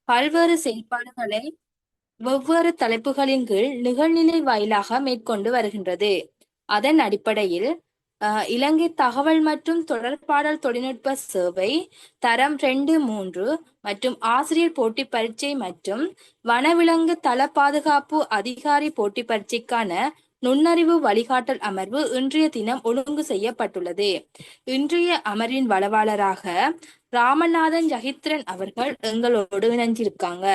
பல்வேறு செயல்பாடுகளை வெவ்வேறு தலைப்புகளின் கீழ் நிகழ்நிலை வாயிலாக மேற்கொண்டு வருகின்றது. அதன் அடிப்படையில் இலங்கை தகவல் மற்றும் தொடர்பாடல் தொழில்நுட்ப சேவை தரம் 2, 3 மற்றும் ஆசிரியர் போட்டி பரீட்சை மற்றும் வனவிலங்கு தள பாதுகாப்பு அதிகாரி போட்டி பரீட்சைக்கான நுண்ணறிவு வழிகாட்டல் அமர்வு இன்றைய தினம் ஒழுங்கு செய்யப்பட்டுள்ளது. இன்றைய அமர்வின் வளவாளராக ராமநாதன் ஜகித்ரன் அவர்கள் எங்களோடு இணைஞ்சிருக்காங்க.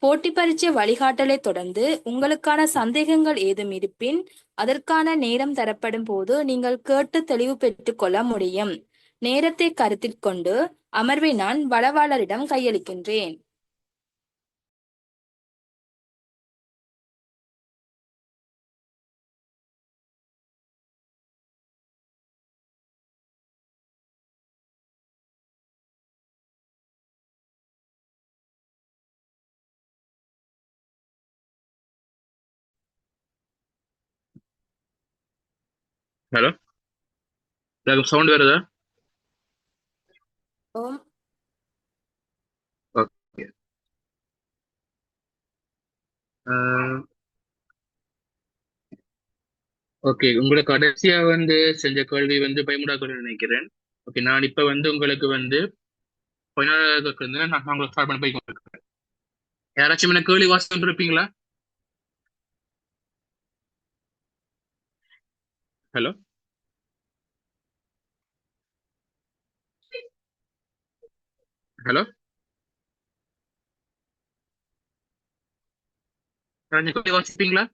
போட்டி பரீட்சை வழிகாட்டலை தொடர்ந்து உங்களுக்கான சந்தேகங்கள் ஏதும் இருப்பின் அதற்கான நேரம் தரப்படும் போது நீங்கள் கேட்டு தெளிவு பெற்றுக் கொள்ள முடியும். நேரத்தை கருத்தில் கொண்டு அமர்வை நான் வளவாளரிடம் கையளிக்கின்றேன். ஹலோ, சவுண்ட் வருதா? ஓம். ஓகே. ஓகே, உங்களுக்கு கடைசியா செஞ்ச கேள்வி 13 கேள்வி நினைக்கிறேன். ஓகே, நான் இப்ப உங்களுக்கு 14 கேள்வி நான் உங்களுக்கு ஸ்டார்ட் பண்ண போய் கொண்டிருக்கிறேன். யாராச்சும் என்ன கேள்வி வாசிட்டு இருப்பீங்களா? ஹலோ, ஹலோ, யாராச்சும் கேள்வி வாசிப்பீங்களா?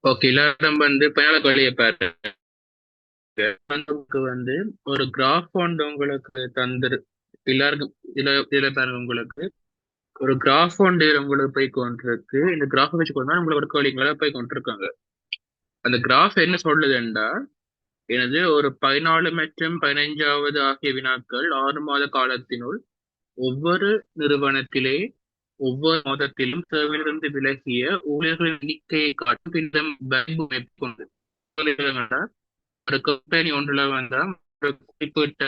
ஓகே, எல்லாரும் 14 கேள்வியை பாருங்க. உங்களுக்கு ஒரு கிராஃப் உங்களுக்கு தந்துரு எல்லாருக்கும் இதுல பாருங்க. உங்களுக்கு ஒரு கிராஃப் உங்களுக்கு போய் கொண்டிருக்கு. இந்த கிராஃப் வச்சு கொண்டு உங்களுக்கு ஒரு கேள்விங்களா போய் கொண்டிருக்காங்க. அந்த கிராஃப் என்ன சொல்லுதுண்டா, எனது ஒரு 14 மற்றும் 15வது ஆகிய வினாக்கள் 6 மாத காலத்தினுள் ஒவ்வொரு நிறுவனத்திலே ஒவ்வொரு மாதத்திலும் சேவையிலிருந்து விலகிய ஊழியர்களின் எண்ணிக்கையை காட்டும் பின்னர் வரம்பு மேற்கொண்டு ஒரு கம்பெனி ஒன்றுல ஒரு குறிப்பிட்ட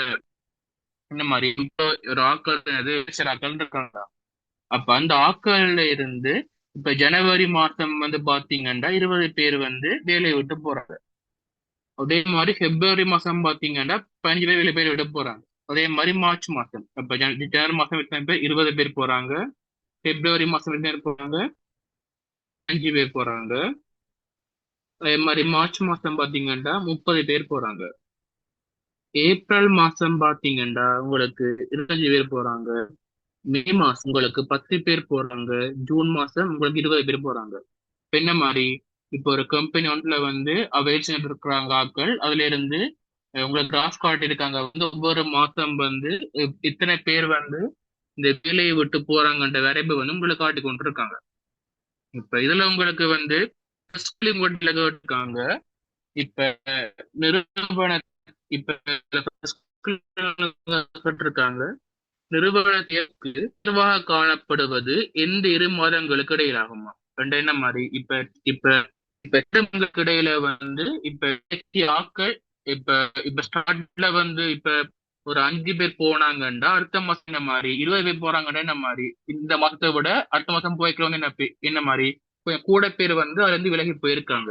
இந்த மாதிரி இப்போ ஒரு ஆக்கள் சில ஆக்கள் இருக்காங்க. அப்ப அந்த ஆட்கள்ல இருந்து இப்ப ஜனவரி மாசம் பாத்தீங்கன்னா 20 பேர் வேலையை விட்டு போறாங்க. அதே மாதிரி பிப்ரவரி மாசம் பாத்தீங்கன்னா 15 பேர் வேலை விட்டு போறாங்க. அதே மாதிரி மார்ச் மாசம் இப்ப ஜனவரி மாசம் எத்தனை பேர்? 20 பேர் போறாங்க. பிப்ரவரி மாசம் எத்தனை பேர் போறாங்க? 5 பேர் போறாங்க. அதே மாதிரி மார்ச் மாசம் பாத்தீங்கன்னா 30 பேர் போறாங்க. ஏப்ரல் மாசம் பாத்தீங்கன்னா உங்களுக்கு 25 பேர் போறாங்க. மே மாசம் உங்களுக்கு 10 பேர் போறாங்க. ஜூன் மாசம் உங்களுக்கு 20 பேர் போறாங்க. இப்ப என்ன மாதிரி இப்போ ஒரு கம்பெனி ஒன்றுல அவைல்ஸ் இருக்கிறாங்க ஆட்கள். அதுல இருந்து உங்களுக்கு கிராஃப் கார்டு இருக்காங்க. ஒவ்வொரு மாசம் இத்தனை பேர் இந்த வேலையை விட்டு போறாங்கன்ற வரைபு உங்களுக்கு காட்டி கொண்டு இருக்காங்க. இப்ப இதுல உங்களுக்கு இருக்காங்க. இப்ப நிறுவன இப்ப இருக்காங்க. நிறுவனத்திற்கு நிர்வாக காணப்படுவது எந்த 2 மாதங்களுக்கு இடையில் ஆகுமா? என்ன மாதிரி இப்ப இப்ப இப்ப 8 மாதங்களுக்கு இடையில இப்ப ஆட்கள் இப்ப இப்ப ஸ்டார்ட்ல இப்ப ஒரு 5 பேர் போனாங்கன்னா அடுத்த மாசம் என்ன மாதிரி 20 பேர் போறாங்கன்னா என்ன மாதிரி இந்த மாசத்தை விட அடுத்த மாசம் போய்க்கிறவங்க என்ன மாதிரி கொஞ்சம் கூட பேர் அதுல இருந்து விலகி போயிருக்காங்க.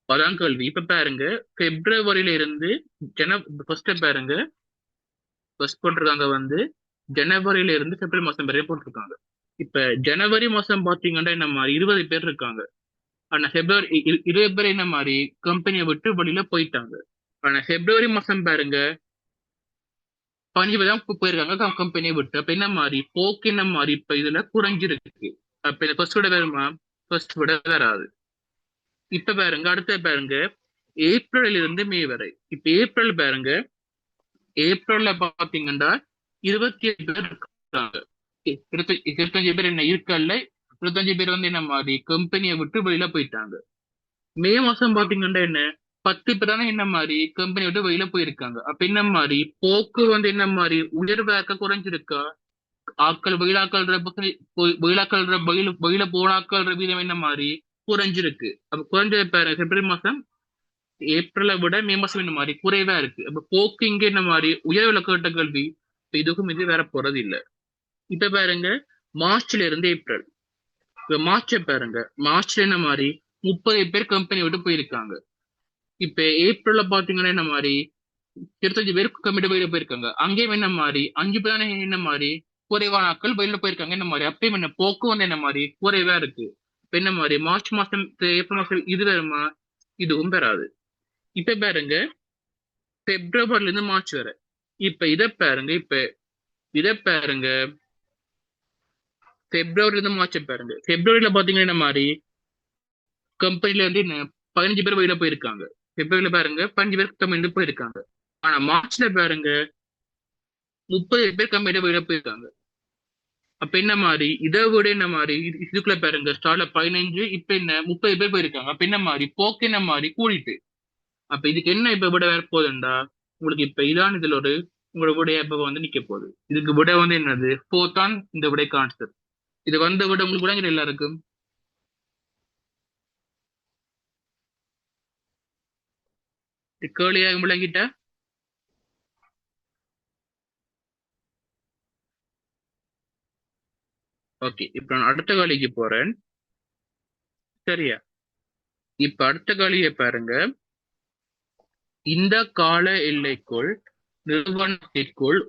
அதான் கேள்வி. இப்ப பாருங்க, பிப்ரவரியில இருந்து ஃபர்ஸ்ட் பாருங்க, ஃபர்ஸ்ட் போட்டிருக்காங்க வந்து ஜனவரியில இருந்து பிப்ரவரி மாசம் வரையும் போட்டிருக்காங்க. இப்ப ஜனவரி மாசம் பாத்தீங்கன்னா என்ன மாதிரி 20 பேர் இருக்காங்க. ஆனா பிப்ரவரி 20 பேர் என்ன மாதிரி கம்பெனியை விட்டு வெளியில போயிட்டாங்க. ஆனா பிப்ரவரி மாசம் பாருங்க 15 பேர் தான் போயிருக்காங்க கம்பெனியை விட்டு. அப்ப என்ன மாதிரி போக்கு என்ன மாதிரி இப்ப இதுல குறைஞ்சிருக்கு. அப்ப இந்த ஃபர்ஸ்ட் விட வருமா? ஃபர்ஸ்ட் விட வராது. இப்ப பாருங்க, அடுத்த பாருங்க, ஏப்ரல் இருந்து மே வரை. இப்ப ஏப்ரல் பாருங்க, ஏப்ரல்ல பாத்தீங்கன்னா 27 பேர் இருக்காங்க. 25 பேர் என்ன இருக்கல்ல, 25 பேர் வந்து என்ன மாதிரி கம்பெனியை விட்டு வெளியில போயிட்டாங்க. மே மாசம் பாத்தீங்கன்னா என்ன 10 பேர் தானே என்ன மாதிரி கம்பெனி விட்டு வெளியில போயிருக்காங்க. அப்ப என்ன மாதிரி போக்கு வந்து என்ன மாதிரி உயர்வாக்க குறைஞ்சிருக்கா? ஆட்கள் வெயிலாக்கள்ற வெயிலாக்கள்ற வெயில போனாக்கள்ற வீதம் என்ன மாதிரி குறைஞ்சிருக்கு. அப்ப குறைஞ்சது பாரு பிப்ரவரி மாசம் ஏப்ரலை விட மே மாசம் என்ன மாதிரி குறைவா இருக்கு. அப்ப போக்கு இங்க என்ன மாதிரி உயர்வுல கேட்ட கல்வி இப்ப இதுக்கும் இது வேற போறது இல்ல. இப்ப பாருங்க, மார்ச்ல இருந்து ஏப்ரல். இப்ப மார்ச்சை பாருங்க, மார்ச்ல என்ன மாதிரி 30 பேர் கம்பெனி விட்டு போயிருக்காங்க. இப்ப ஏப்ரல்ல பாத்தீங்கன்னா என்ன மாதிரி 25 பேர் கம்பெனி வெளியில போயிருக்காங்க. அங்கேயும் என்ன மாதிரி 5 பேர் தானே என்ன மாதிரி குறைவான ஆட்கள் வெளியில போயிருக்காங்க. என்ன மாதிரி அப்பயும் என்ன போக்கு வந்து என்ன மாதிரி குறைவா இருக்கு. இப்ப என்ன மாதிரி மார்ச் மாசம் ஏப்ரல் மாசம் இது வருமா? இதுவும் பெறாது. இப்ப பாருங்க, பிப்ரவரில இருந்து மார்ச் வரை. இப்ப இத பாருங்க, இத பாருங்க, பிப்ரவரில இருந்து மார்ச் பாருங்க. பிப்ரவரியில பாத்தீங்கன்னா என்ன மாதிரி கம்பெனில இருந்து என்ன 15 பேர் வெளியில போயிருக்காங்க. பிப்ரவரியில பாருங்க 15 பேர் கம்பெனி இருந்து போயிருக்காங்க. ஆனா மார்ச்ல பாருங்க 30 பேர் கம்பெனில வெளியில போயிருக்காங்க. அப்ப என்ன மாதிரி இதை விட என்ன மாதிரி இதுக்குள்ள பாருங்க ஸ்டார்ட்ல 15, இப்ப என்ன 30 பேர் போயிருக்காங்க. அப்ப என்ன மாதிரி போக்கு என்ன மாதிரி கூடிட்டு. அப்ப இதுக்கு என்ன இப்ப விட வேற போகுதுண்டா, உங்களுக்கு இப்ப இதான் இதுல ஒரு உங்களோட விடைய இப்ப வந்து நிக்க போகுது. இதுக்கு விட வந்து என்னது போத்தான் இந்த விடை கான்செப்ட். இது வந்த விட உங்களுக்கு விளங்குற எல்லாருக்கும். இது கேளியாக விளங்கிட்டா? ஓகே, இப்ப நான் அடுத்த காலிக்கு போறேன். சரியா? இப்ப அடுத்த காலியை பாருங்க. இந்த கால எல்லைக்குள் நிறுவனத்திற்குள்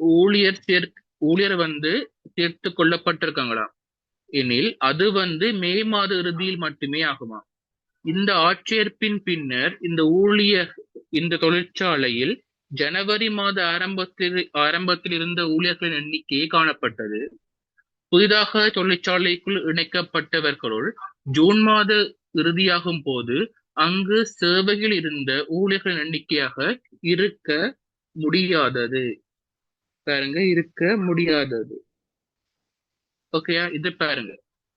ஊழியர் வந்து சேர்த்து கொள்ளப்பட்டிருக்காங்களாம் எனில் அது வந்து மே மாத இறுதியில் மட்டுமே ஆகுமா. இந்த ஆட்சேர்ப்பின் பின்னர் இந்த தொழிற்சாலையில் ஜனவரி மாத ஆரம்பத்தில் இருந்த ஊழியர்களின் எண்ணிக்கையே காணப்பட்டது. புதிதாக தொழிற்சாலைக்குள் இணைக்கப்பட்டவர்களுள் ஜூன் மாத இறுதியாகும் போது அங்கு சேவையில் இருந்த ஊழியர்களின் எண்ணிக்கையாக இருக்க முடியாதது. பாருங்க, இருக்க முடியாதது. ஓகேயா? இது பாருங்க,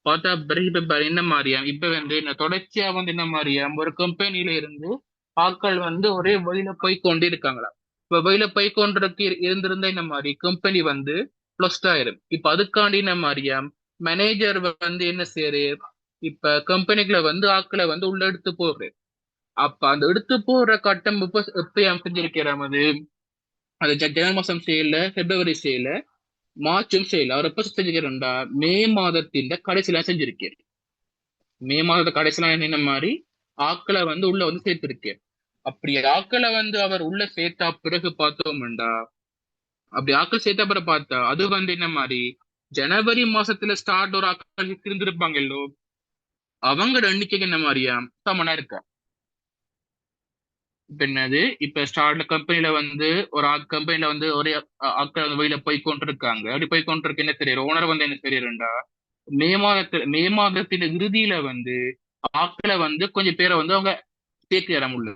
பார்த்தா பிறகு இப்ப என்ன மாதிரியா இப்ப வந்து என்ன தொடர்ச்சியா வந்து என்ன மாதிரியா ஒரு கம்பெனில இருந்து ஆட்கள் வந்து ஒரே வழியில போய் கொண்டு இருக்காங்களா. இப்ப வழியில போய் கொண்டிருக்கு இருந்திருந்த என்ன மாதிரி கம்பெனி வந்து க்ளோஸ்ட் ஆயிரும். இப்ப அதுக்காண்டி என்ன மாதிரியா மேனேஜர் வந்து என்ன செய்யறாரு, இப்ப கம்பெனிக்குள்ள வந்து ஆட்களை வந்து உள்ள எடுத்து போடுறாரு. அப்ப அந்த எடுத்து போடுற கட்டம் எப்ப செஞ்சிருக்கிறார் அது ஜனவரி மாசம் செய்யல, பிப்ரவரி செய்யல, மார்ச்சும் செய்யல. அவர் எப்ப செஞ்சிருக்கிறா மே மாதத்தின் கடைசியில செஞ்சிருக்காரு. மே மாதத்த கடைசியில என்ன மாதிரி ஆட்களை வந்து உள்ள வந்து சேர்த்திருக்கேன். அப்படி ஆட்களை வந்து அவர் உள்ள சேர்த்தா பிறகு பார்த்தோம்டா, அப்படி ஆட்கள் சேர்த்த பிறகு பார்த்தா அது வந்து என்ன மாதிரி ஜனவரி மாசத்துல ஸ்டார்ட் ஒரு ஆட்கள் இருந்திருப்பாங்கல்லோ, அவங்க எண்ணிக்கைக்கு என்ன மாதிரியா சமனா இருக்கா. இப்ப என்னது இப்ப ஸ்டார்ட்ல கம்பெனில வந்து ஒரு கம்பெனில வந்து ஒரே ஆட்கள் வந்து வெளியில போய் கொண்டிருக்காங்க. அப்படி போய் கொண்டிருக்கு என்ன தெரியும், ஓனர் வந்து என்ன தெரியும்டா, மே மாதத்தின் இறுதியில வந்து ஆட்களை வந்து கொஞ்சம் பேரை வந்து அவங்க சேர்த்து இடம் உள்ள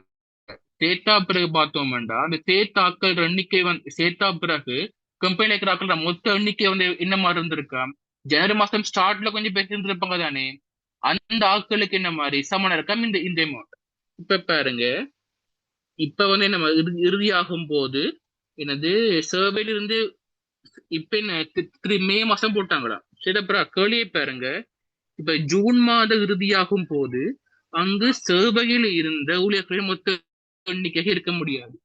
சேர்த்தா பிறகு பார்த்தோம்டா, அந்த சேர்த்த ஆட்கள் எண்ணிக்கை வந்து சேர்த்தா பிறகு கம்பெனில இருக்கிற ஆட்கள் மொத்த எண்ணிக்கை வந்து என்ன மாதிரி இருந்திருக்கா, ஜனவரி மாசம் ஸ்டார்ட்ல கொஞ்சம் பேர் இருந்திருப்பாங்க தானே, அந்த ஆட்களுக்கு என்ன மாதிரி சமணம் இருக்கா இந்த அமௌண்ட். இப்ப பாருங்க, இப்ப வந்து என்ன இறுதியாகும் போது என்னது சர்வேல இருந்து இப்ப என்ன மே மாசம் போட்டாங்களா. சரி, அப்புறம் கேள்வியை பாருங்க, இப்ப ஜூன் மாத இறுதியாகும் போது அங்கு சேவையில் இருந்த ஊழியர்களின் மொத்த எண்ணிக்கையாக இருக்க முடியாது.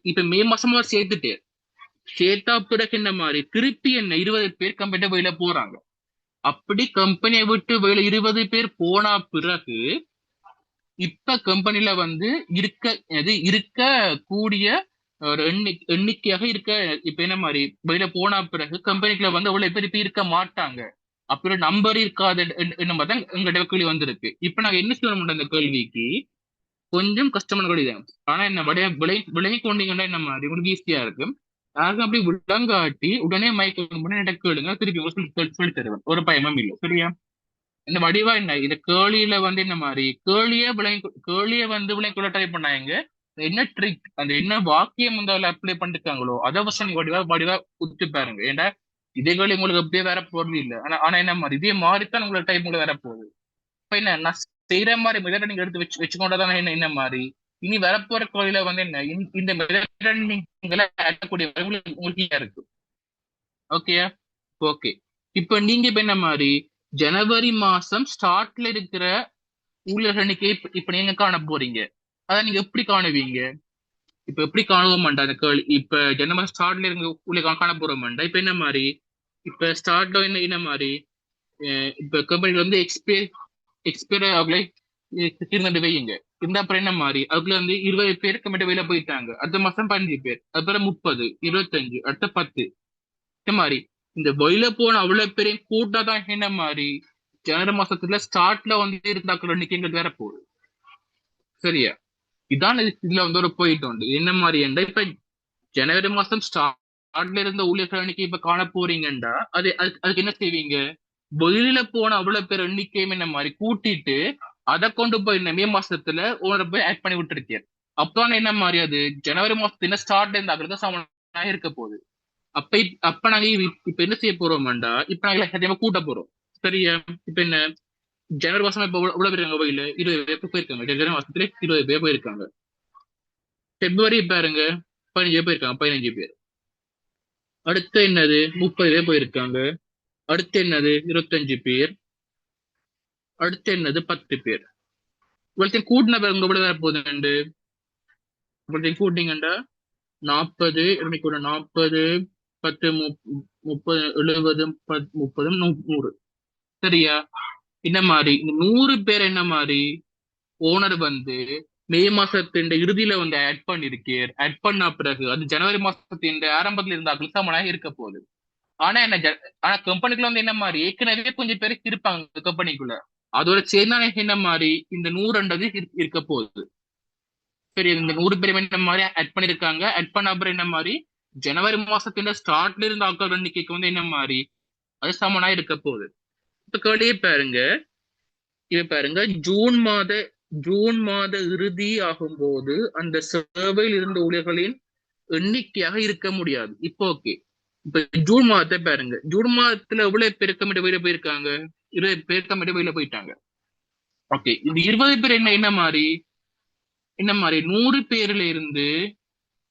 இப்ப மே மாசமா சேர்த்துட்டு சேர்த்தா பிறகு என்ன மாதிரி திருப்பி என்ன 20 பேர் கம்பெனி வெளியில போறாங்க. அப்படி கம்பெனியை விட்டு வெளியில 20 பேர் போனா பிறகு இப்ப கம்பெனில வந்து இருக்க கூடிய ஒரு எண்ணிக்கையாக இருக்க. இப்ப என்ன மாதிரி வெளியில போன பிறகு கம்பெனிக்குள்ள வந்து அவ்வளவு பேர் இப்ப இருக்க மாட்டாங்க. அப்புறம் நம்பர் இருக்காது என்ன மாதிரி தான் எங்கள்கிட்ட கேள்வி வந்திருக்கு. இப்ப நாங்க என்ன சொல்லணும் அந்த கேள்விக்கு கொஞ்சம் கஷ்டமான கேள்வி தான். ஆனா என்ன விளங்கி கொண்டீங்கன்னா என்ன மாதிரி உங்களுக்கு ஈஸியா இருக்கு. யாருக்கும் அப்படி விளங்காட்டி உடனே மயக்கம் பண்ணி என்கிட்ட கேளுங்க, திருப்பி உங்களுக்கு சொல்லி தருவேன், ஒரு பயமும் இல்லை. சரியா? இந்த வடிவா என்ன இது கேளியில வந்து என்ன மாதிரி கேளிய வந்து விளங்கி கொள்ள ட்ரை பண்ணாங்க. என்ன ட்ரிக் அந்த என்ன வாக்கியம் வந்து அதில் அப்ளை பண்ணிருக்காங்களோ அதை வச்சு நீங்க வடிவா வடிவா உத்து பாருங்க. ஏன்டா இதே கேள்வி உங்களுக்கு அப்படியே வேற போறது இல்லை. ஆனா என்ன மாதிரி இதே மாதிரித்தான் உங்களுக்கு டைப் உங்களுக்கு வேற போகுது. இப்ப என்ன நான் செய்யற மாதிரி மெதட் நீங்க எடுத்து வச்சுக்கொண்டதானே என்ன என்ன மாதிரி இனி வரப்போற கோயில வந்து என்ன இந்த மெதட் நீங்களே ஆட்டக்கூடிய உங்களுக்கு easy ஆ இருக்கு. ஓகேயா? ஓகே. இப்ப நீங்க இப்ப என்ன மாதிரி ஜனவரி மாசம் ஸ்டார்ட்ல இருக்கிற ஊழியர் எண்ணிக்கை இப்ப நீங்க காண போறீங்க. அதை நீங்க எப்படி காணுவீங்க? இப்ப எப்படி காணுவோம்டா அந்த கேள்வி. இப்ப ஜனவரி ஸ்டார்ட்ல இருந்து ஊழியர் காண போறோம்டா. இப்ப என்ன மாதிரி இப்ப ஸ்டார்ட்ல என்ன என்ன மாதிரி இப்ப கம்பெனில வந்து எக்ஸ்பயர் ஆகலை இருந்துட்டு வையுங்க. இந்த அப்புறம் என்ன மாதிரி அதுக்குள்ள வந்து 20 பேர் கமிட்டி வெளியில போயிட்டாங்க. அடுத்த மாசம் 15 பேர், அப்புறம் 30, 25, அடுத்த 10. இந்த மாதிரி இந்த வெளியில போன அவ்வளவு பேரையும் கூட்டாதான் என்ன மாதிரி ஜனவரி மாசத்துல ஸ்டார்ட்ல வந்து இருந்தாக்கள் எண்ணிக்கைகள் வேற போகுது. சரியா? இதான் இதுல வந்து ஒரு போயிட்டு உண்டு. என்ன மாதிரி என்றா இப்ப ஜனவரி மாசம் ஸ்டார்ட்ல இருந்த ஊழியர்கள் எண்ணிக்கை இப்ப காண போறீங்கன்றா அதுக்கு என்ன செய்வீங்க? வெளியில போன அவ்வளவு பேர் எண்ணிக்கையும் என்ன மாதிரி கூட்டிட்டு அதை கொண்டு போய் மே மாசத்துல ஓனரை போய் ஆட் பண்ணி விட்டுருக்கேன். அப்பதான் என்ன மாதிரி அது ஜனவரி மாசத்துல ஸ்டார்ட்ல இருந்து அங்கே சமனாக இருக்க போகுது. அப்ப நாங்க இப்ப என்ன செய்ய போறோம்டா இப்ப நாங்க சத்தியமா கூட்ட போறோம். சரியா? இப்ப என்ன ஜனவரி மாசம் இப்ப எவ்வளவு பேர் இருக்காங்க கோயில 20 பேர் போயிருக்காங்க. ஜனவரி மாசத்துல 20 பேர் போயிருக்காங்க. பிப்ரவரி பாருங்க 15 போயிருக்காங்க. 15 பேர். அடுத்து என்னது 30 பேர் போயிருக்காங்க. அடுத்து என்னது 25 பேர். அடுத்து என்னது 10 பேர். இவ்வளத்தையும் கூட்டின பேர் உங்க கூட வேற போகுது. இவ்வளத்தையும் கூட்டிங்கண்டா 40 இன்னைக்கு 40 10 30 70 30 100. சரியா? என்ன மாதிரி இந்த 100 பேர் என்ன மாதிரி ஓனர் வந்து மே மாசத்தின் இறுதியில வந்து ஆட் பண்ணிருக்கேன். ஆட் பண்ண பிறகு அது ஜனவரி மாசத்தின் ஆரம்பத்துல இருந்தாக்கள் சமனாக இருக்க போகுது. ஆனா என்ன ஆனா கம்பெனிக்குள்ள வந்து என்ன மாதிரி ஏற்கனவே கொஞ்சம் பேர் இருப்பாங்க கம்பெனிக்குள்ள. அதோட சேர்ந்தானே என்ன மாதிரி இந்த 100 இருக்க போகுது. சரி, இந்த 100 பேர் என்ன மாதிரி ஆட் பண்ணிருக்காங்க. ஆட் பண்ண அப்புறம் என்ன மாதிரி ஜனவரி மாசத்துல ஸ்டார்ட்ல இருந்த ஆட்கள் எண்ணிக்கைக்கு வந்து என்ன மாதிரி அது சமனா இருக்க போகுது. இப்ப கேள்வியே பாருங்க. இது பாருங்க ஜூன் மாத இறுதி ஆகும்போது அந்த சேவையில் இருந்த ஊழியர்களின் எண்ணிக்கையாக இருக்க முடியாது. இப்போ ஓகே. இப்ப ஜூன் மாதத்தை பாருங்க. ஜூன் மாதத்துல எவ்வளவு பேர் கமிட்டி வெளியில போயிருக்காங்க? 20 பேர் கமிட்டி வெளியில போயிட்டாங்க. ஓகே. இந்த 20 பேர் என்ன மாதிரி 100 பேர்ல இருந்து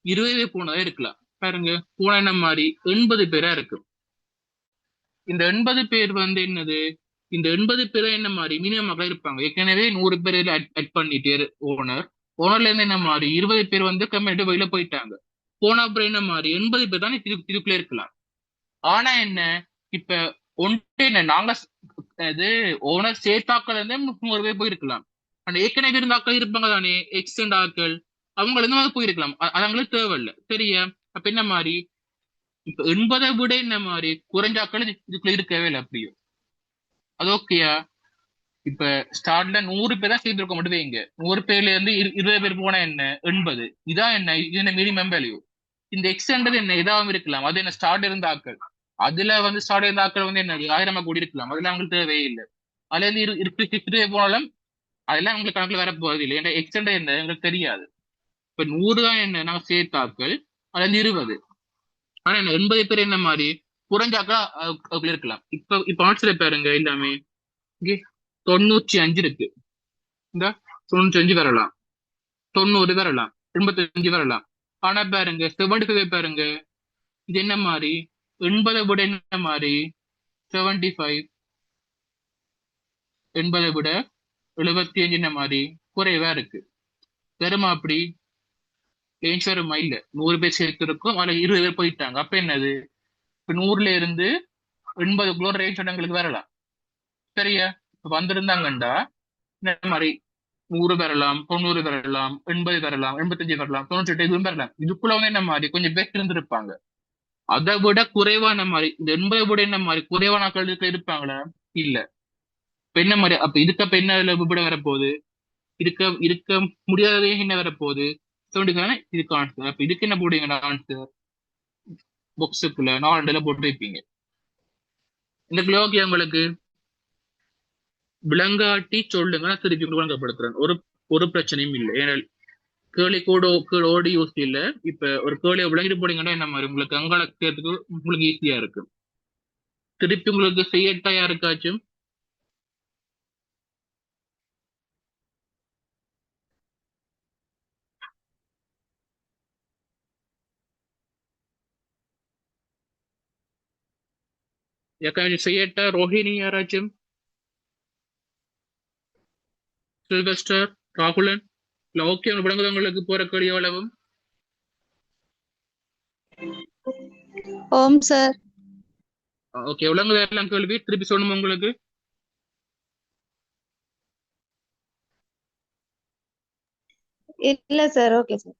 20 பேர் போனதா இருக்கலாம். பாருங்க போன என்ன மாதிரி 80 பேரா இருக்கு. இந்த 80 பேர் வந்து என்னது இந்த 80 பேர் என்ன மாதிரி மினிமமாக இருப்பாங்க. ஏற்கனவே 100 பேர் ஆட் பண்ணிட்டு ஓனர்ல இருந்து என்ன மாதிரி 20 பேர் வந்து கம்மிட்டு வெளியில போயிட்டாங்க. போன அப்புறம் என்ன மாதிரி 80 பேர் தான் இதுக்குள்ள இருக்கலாம். ஆனா என்ன இப்ப ஒன்று என்ன நாங்க இது ஓனர் சேர்த்தாக்கள் இருந்தே 100 பேர் போயிருக்கலாம். ஆனா ஏற்கனவே இருந்தாக்கள் இருப்பாங்க தானே எக்ஸ்டெண்ட் ஆக்கள் அவங்க இருந்து போயிருக்கலாம். அது அவங்களுக்கு தேவையில்லை. சரியா? அப்ப என்ன மாதிரி இப்ப 80 விட என்ன மாதிரி குறைஞ்சாக்கள் இதுக்குள்ள இருக்கவே இல்லை. அப்படியோ அது ஓகேயா? இப்ப ஸ்டார்ட்ல 100 பேர் தான் சேர்ந்திருக்க மட்டும் வைங்க. 100 பேர்ல இருந்து 20 பேர் போனா என்ன 80. இதான் என்ன இது என்ன மினிமம் வேல்யூ. இந்த எக்ஸ்டெண்டர் என்ன இதாகவும் இருக்கலாம். அது என்ன ஸ்டார்ட் இருந்த ஆக்கள் அதுல வந்து ஸ்டார்ட் இருந்த ஆக்கள் வந்து என்ன 1000 கூடி இருக்கலாம். அதெல்லாம் அவங்களுக்கு தேவையே இல்லை. அதுல இருந்து 20 போனாலும் அதெல்லாம் உங்களுக்கு கணக்குல வர போறது இல்லை. ஏன்னா எக்ஸ்டெண்டர் என்ன எங்களுக்கு தெரியாது. இப்ப 100 தான் என்ன நாங்க சேர்த்தாக்கள் அதுல இருந்து 20. ஆனா என்ன 80 பேர் என்ன மாதிரி குறைஞ்சாக்களா அதுக்குள்ள இருக்கலாம். இப்ப ஆட்சியில பாருங்க எல்லாமே இங்கே 95 இருக்கு. இந்த 95 வரலாம், 90 வரலாம், 85 வரலாம். ஆனா பாருங்க 75 பாருங்க இது என்ன மாதிரி 80 விட என்ன மாதிரி 75 80 விட 75 என்ன மாதிரி குறைவா இருக்கு. வெறுமா அப்படி ரேஞ்ச் வருமா இல்ல 100 பேர் சேர்த்திருக்கும் அதுல 20 பேர் போயிட்டாங்க. அப்ப என்னது இப்ப 100ல இருந்து 80 ரேஞ்ச் எங்களுக்கு வரலாம். சரியா? இப்ப வந்திருந்தாங்கண்டா இந்த மாதிரி 100 பெறலாம், 90 பெறலாம், 80 பெறலாம், 85 பெறலாம், 98 இதுவும் பெறலாம். இதுக்குள்ள வந்து என்ன மாதிரி கொஞ்சம் பேர் இருந்திருப்பாங்க. அதை விட குறைவான மாதிரி இந்த 80 விட என்ன மாதிரி குறைவான கல்விக்கு இருப்பாங்களா? இல்ல. இப்ப என்ன மாதிரி அப்ப இதுக்கு அப்ப என்ன விட வரப்போகுது? இருக்க இருக்க முடியாததே என்ன வரப்போகுது? 70 இதுக்கு ஆன்சர். அப்ப இதுக்கு என்ன போடுவீங்க ஆன்சர்? பாக்ஸுக்குள்ள 4 போட்டு வைப்பீங்க. இந்த ஓகே உங்களுக்கு விளங்காட்டி சொல்லுங்க, நான் திருப்பி விளங்கப்படுத்துறேன். ஒரு ஒரு பிரச்சனையும் இல்லை. ஏன்னா கேள்வி கூட ஓடி யூஸ் இல்ல. இப்ப ஒரு கேள்வியை விளங்கிட்டு போனீங்கன்னா என்ன மாதிரி உங்களுக்கு அங்காளத்துக்கு உங்களுக்கு ஈஸியா இருக்கு. திருப்பி உங்களுக்கு செய்யட்டா யாருக்காச்சும்? யாருக்காச்சும் செய்யட்டா? ரோஹிணி யாராச்சும்? சில்வஸ்டர்? ராகுலன்? இல்ல ஓகே விளங்குது உங்களுக்கு போற கேள்வி எவ்வளவும்? ஓம் சார். ஓகே விளங்குது எல்லாம் கேள்வி திருப்பி சொல்லணுமா உங்களுக்கு? இல்ல சார். Okay sir.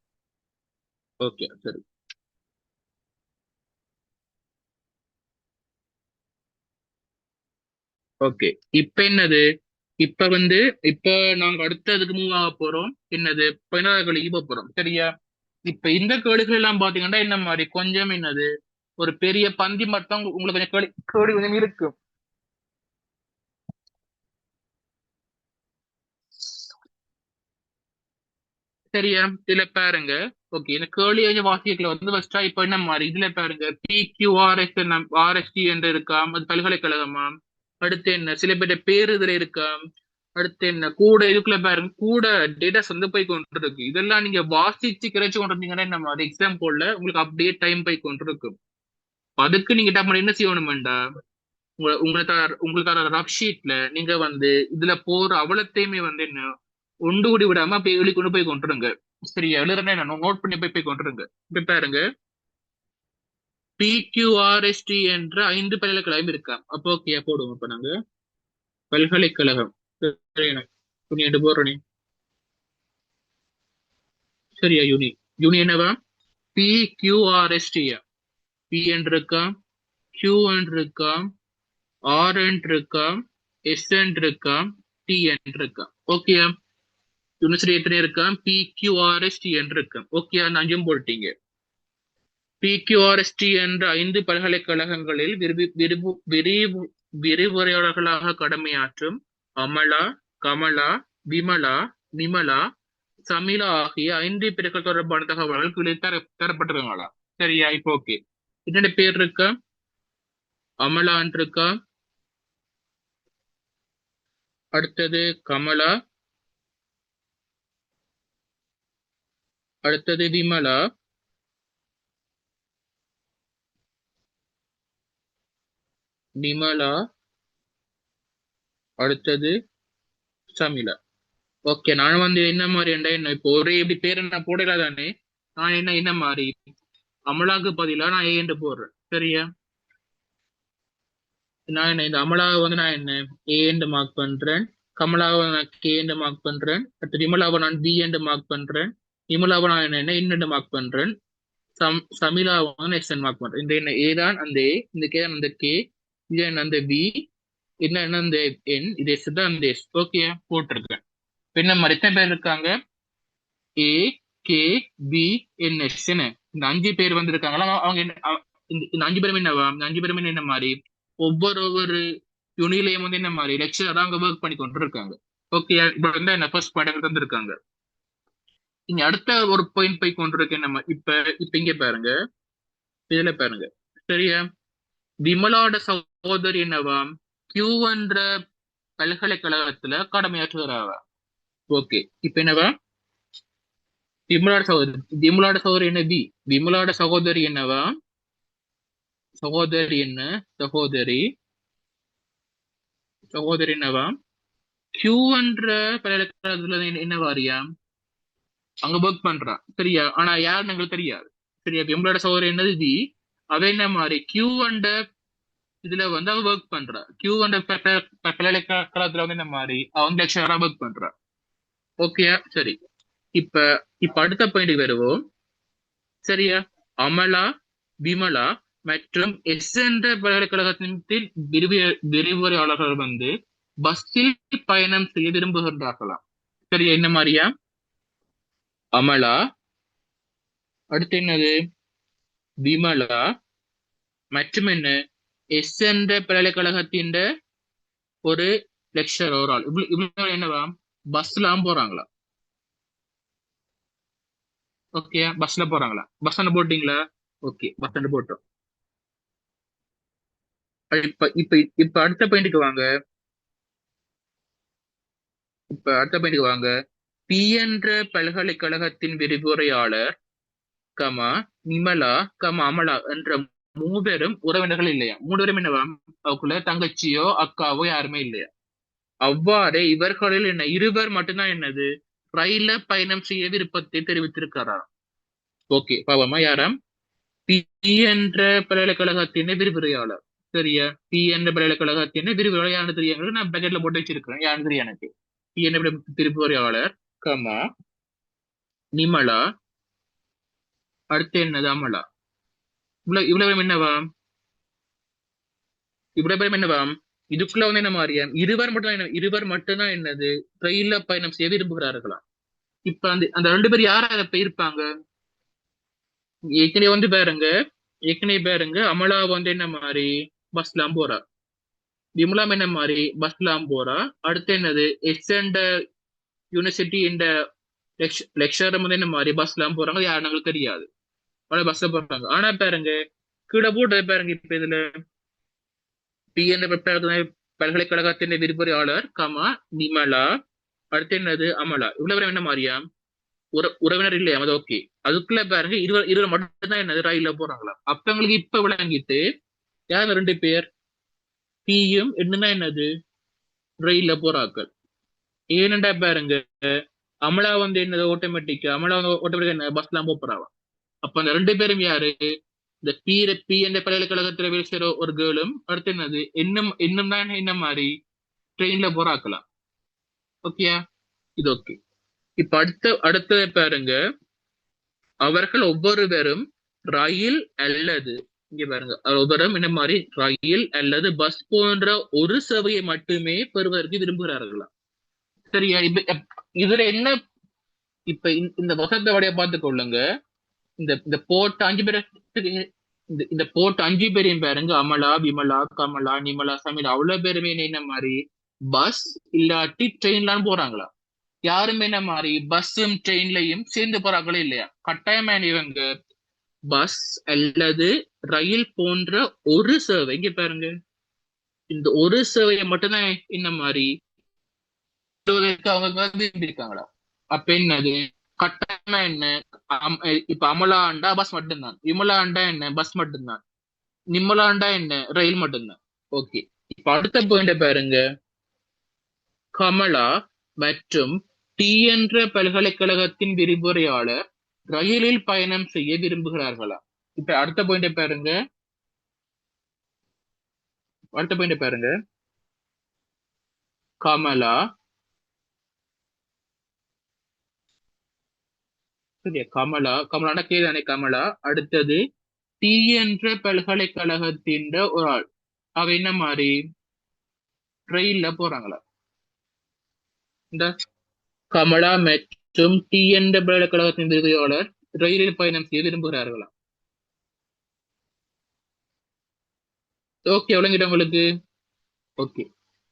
ஓகே சரி. ஓகே இப்ப என்னது? இப்ப வந்து இப்ப நாங்க அடுத்ததுக்கு மூவ் ஆக போறோம். என்னது? 16 கேள்விக்கு போக போறோம். சரியா? இப்ப இந்த கேள்விகள் எல்லாம் பாத்தீங்கன்னா என்ன மாதிரி கொஞ்சம் என்னது ஒரு பெரிய பந்தி மட்டும் உங்களுக்கு கொஞ்சம் கேள்வி கொஞ்சம் இருக்கும். சரியா? இதுல பாருங்க. ஓகே இந்த கேள்வி கொஞ்சம் வாசிக்கல வந்து ஃபர்ஸ்டா இப்ப என்ன மாதிரி இதுல பாருங்க PQRS RST என்று இருக்காம். அது பல்கலைக்கழகமா? அடுத்து என்ன சில பேர் பேர் இதுல இருக்காம். அடுத்து என்ன கூட இதுக்குள்ள பாருங்க கூட டேட்டாஸ் வந்து போய் கொண்டு இருக்கு. இதெல்லாம் நீங்க வாசிச்சு கிடைச்சு கொண்டு இருந்தீங்கன்னா என்ன மாதிரி எக்ஸாம் போடல உங்களுக்கு அப்படியே டைம் போய் கொண்டு இருக்கும். அதுக்கு நீங்க டப்பு என்ன செய்யணும்டா உங்களுக்கு ரஃப் ஷீட்ல நீங்க வந்து இதுல போற அவலத்தையுமே வந்து என்ன ஒன்று கூடி விடாம அப்படியே எழுதி கொண்டு போய் கொண்டுருங்க. சரியா? எழுதுறேன்னா என்ன நோட் பண்ணி போய் கொண்டுருங்க. இப்ப பாருங்க PQRST என்ற 5 பல்கலைக்கழகம் இருக்கா? அப்போ ஓகே போடுவோம். இப்ப நாங்க பல்கலைக்கழகம் துணி என்று போடுறேன். சரியா? யூனி என்னவா? PQRST P என்று இருக்கா, Q என்று இருக்கா, R என்று இருக்கா, S என்று இருக்கா, T என்று இருக்கா. ஓகே யூனிவர்சிட்டி எத்தனை இருக்கா? PQRST என்று இருக்கா. ஓகே அந்த 5 போட்டீங்க. PQRST என்ற 5 பல்கலைக்கழகங்களில் விரிவுரையாளர்களாக கடமையாற்றும் அமலா, கமலா, விமலா, நிமலா, சமிலா ஆகிய 5 பேர்கள் தொடர்பான தகவல்கள் கீழே தரப்பட்டிருக்காங்களா? சரியா? இப்போ ஓகே என்னென்ன பேர் இருக்கா? அமலான் இருக்கா, அடுத்தது கமலா, அடுத்தது விமலா, நிமலா, அடுத்தது சமிலா. ஓகே நான் வந்து என்ன மாதிரி என்ன இப்போ ஒரே எப்படி பேர் என்ன போடல தானே. நான் என்ன மாதிரி அமலாக்கு பதிலா நான் ஏ என்று போடுறேன். சரியா? நான் என்ன இந்த அமலாவை வந்து நான் என்ன ஏ என்று மார்க் பண்றேன், கமலாவை நான் கே என்று மார்க் பண்றேன், அடுத்து விமலாவை நான் பி என்று மார்க் பண்றேன், விமலாவை நான் என்ன என்று மார்க் பண்றேன், சமிலாவை வந்து எஸ் மார்க் பண்றேன். இந்த என்ன ஏ தான் அந்த ஏ, இந்த கே தான் அந்த கே, இது என்ன அந்த பி, என்ன அந்த என், இது எஸ் தான் அந்த எஸ். ஓகே போட்டிருக்கேன். என்ன மாதிரி எத்தனை பேர் இருக்காங்க? A K P N S என்ன இந்த 5 பேர் வந்திருக்காங்களா? அவங்க என்ன இந்த 5 பேரும் என்னவா? இந்த 5 பேரும் என்ன மாதிரி ஒவ்வொரு யூனிலையும் வந்து என்ன மாதிரி லெக்சர் அங்க ஒர்க் பண்ணி கொண்டு இருக்காங்க. ஓகே இப்ப வந்து என்ன ஃபர்ஸ்ட் பாயிண்ட் தந்திருக்காங்க. இங்க அடுத்த ஒரு பாயிண்ட் போய் கொண்டிருக்கு. நம்ம இப்ப இப்ப இங்க பாருங்க, இதுல பாருங்க. சரியா? விமலாட சகோதரி என்னவா? கியூ என்ற பல்கலைக்கழகத்துல கடமையாற்றுகிறாவா? ஓகே இப்ப என்னவா? விமலாட சகோதரி என்ன? பி. விமலாட சகோதரி என்னவா? சகோதரி என்ன? சகோதரி சகோதரி என்னவா? கியூ என்ற பல்கலைக்கழகத்துல என்ன வாரியா அங்க ஒர்க் பண்றா. சரியா? ஆனா யாருன்னு எங்களுக்கு தெரியாது. சரியா? விமலாட சகோதரி என்னது? பி. அவ என்ன மாதிரி கியூ என்ற இதுல வந்து அவ ஒர்க் பண்றா. கியூ என்ற பல்கலைக்கழகத்துல வந்து என்ன மாதிரி அவன் லெக்சரா ஒர்க் பண்றா. ஓகேயா? சரி. இப்ப இப்ப அடுத்த பாயிண்ட் வருவோம். சரியா? அமலா, விமலா மற்றும் எஸ் என்ற பல்கலைக்கழகத்தின் விரிவுரையாளர்கள் வந்து பஸ்ஸில் பயணம் செய்ய விரும்புகின்றார்களாம். சரியா? என்ன மாதிரியா? அமலா, அடுத்து என்னது? விமலா மற்றும் என்ன? எஸ் என்ற பல்கலைக்கழகத்தின் ஒரு லெக்சர் ஒரு ஆள் இவ்வளவு என்னவா பஸ்லாம் போறாங்களா? ஓகே, பஸ்ல போறாங்களா? பஸ் போட்டீங்களா? ஓகே, பஸ் போட்டோம். இப்ப இப்ப இப்ப அடுத்த பாயிண்ட்க்கு வாங்க. இப்ப அடுத்த பாயிண்ட்க்கு வாங்க. பி என்ற பல்கலைக்கழகத்தின் விரிவுரையாளர் கமா நிமலா கமா அமலா என்ற மூவரும் உறவினர்கள் இல்லையா? மூணு பேரும் என்னவா? அவக்குள்ள தங்கச்சியோ அக்காவோ யாருமே இல்லையா? அவ்வாறே இவர்களில் என்ன இருவர் மட்டும்தான் என்னது ரயில்ல பயணம் செய்ய விருப்பத்தை தெரிவித்திருக்கிறார். ஓகே, பாவமா யாராம்? பி என்ற பல்கலைக்கழகத்தின் விரிவுரையாளர். சரியா? பி என்ற பல்கலைக்கழகத்தின் விரிவுரையாளர் யாருன்னு தெரியாது, நான் பக்கெட்ல போட்டு வச்சிருக்கிறேன். யாருன்னு தெரியும் எனக்கு. பி என்ற விரிவுரையாளர் கமா நிமலா, அடுத்து என்னது அமலா. இவ்வளவு பேரும் என்னவா? இவ்வளவு பேரும் என்னவா? இதுக்குள்ள வந்து என்ன மாதிரியா இருவர் மட்டும் தான் இருவர் மட்டும்தான் என்னது ரயில்ல பயணம் செய்ய விரும்புகிறார்களா? இப்ப அந்த அந்த ரெண்டு பேர் யாரா இப்ப இருப்பாங்க? ஏற்கனவே வந்து பாருங்க, ஏற்கனவே பாருங்க அமலா வந்து என்ன மாதிரி பஸ்லாம் போறா. விமலாம் என்ன மாதிரி பஸ்லாம் போறா. அடுத்து என்னது எஸ் அண்ட் யூனிவர்சிட்டி இந்த லெக்சர் வந்து என்ன மாதிரி பஸ்லாம் போறாங்க, யாரும் எங்களுக்கு தெரியாது. ஆனா பஸ்ல போறாங்க. ஆனா பாருங்க கீழே போட்டு பாருங்க. இப்ப இதுல பி என்ற பல்கலைக்கழகத்தின் விரிவுரையாளர் கமா நிமலா, அடுத்து என்னது அமலா. இவ்வளவு என்ன மாதிரியா உறவினர் இல்லையா? அது ஓகே. அதுக்குள்ள பாருங்க இருவர் இருவர் மட்டும்தான் என்னது ரயில்ல போறாங்களா? அப்ப எங்களுக்கு இப்ப விளங்கிட்டு யார் ரெண்டு பேர் பியும் என்னன்னா என்னது ரயில்ல போறாக்கள். ஏனண்டா பாருங்க அமலா வந்து என்னது ஆட்டோமேட்டிக்கா அமலா வந்து ஆட்டோமேட்டிக்கா என்ன பஸ்லாம் போறாவா. அப்ப அந்த ரெண்டு பேரும் யாரு? இந்த பி என்ற பல்கலைக்கழகத்துல வேலை செய்யற ஒரு கேர்ளும், அடுத்து என்னது இன்னும் இன்னும் தான் என்ன மாதிரி ட்ரெயின்ல போறாக்கலாம். ஓகேயா? இது ஓகே. இப்ப அடுத்த பாருங்க, அவர்கள் ஒவ்வொருவரும் ரயில் அல்லது இங்க பாருங்க ஒவ்வொருவரும் என்ன மாதிரி ரயில் அல்லது பஸ் போன்ற ஒரு சேவையை மட்டுமே பெறுவதற்கு விரும்புகிறார்களா? சரியா? இதுல என்ன? இப்ப இந்த வசந்த வடைய பார்த்து கொள்ளுங்க. இந்த போட்ட அஞ்சு பேர் இந்த போட்ட அஞ்சு பேரையும் பாருங்க, அமலா, விமலா, கமலா, நிமலா, சமீலா அவ்வளவு பேருமே என்ன மாதிரி பஸ் இல்லாட்டி ட்ரெயின்லாம் போறாங்களா? யாருமே என்ன மாதிரி பஸ்ஸும் ட்ரெயின்லயும் சேர்ந்து போறாங்களே இல்லையா? கட்டாயமா இவங்க பஸ் அல்லது ரயில் போன்ற ஒரு சேவை. இங்க பாருங்க இந்த ஒரு சேவையை மட்டும்தான் இந்த மாதிரி அவங்க விரும்பியிருக்காங்களா? அப்ப என்னது கட்டாயமா என்ன? இப்ப அமலாண்டா பஸ் மட்டும்தான், விமலாண்டா என்ன பஸ் மட்டும்தான், நிம்மலாண்டா என்ன ரயில் மட்டும்தான். ஓகே. இப்ப அடுத்த பாயிண்ட பாருங்க. கமலா மற்றும் டி என்ற பல்கலைக்கழகத்தின் விரிவுரையாளர் ரயிலில் பயணம் செய்ய விரும்புகிறார்களா? இப்ப அடுத்த பாயிண்ட பாருங்க. அடுத்த பாயிண்ட பாருங்க. கமலா, சரியா? கமலா கமலான கேதானே கமலா. அடுத்தது டி என்ற பல்கலைக்கழகத்தின் ஒரு ஆள். அவ என்ன மாதிரி ரயில்ல போறாங்களா? இந்த கமலா மற்றும் டி என்ற பல்கலைக்கழகத்தின் விரிவுரையாளர் ரயிலில் பயணம் செய்ய விரும்புகிறார்களா? ஓகே, விளங்கிட்ட உங்களுக்கு? ஓகே.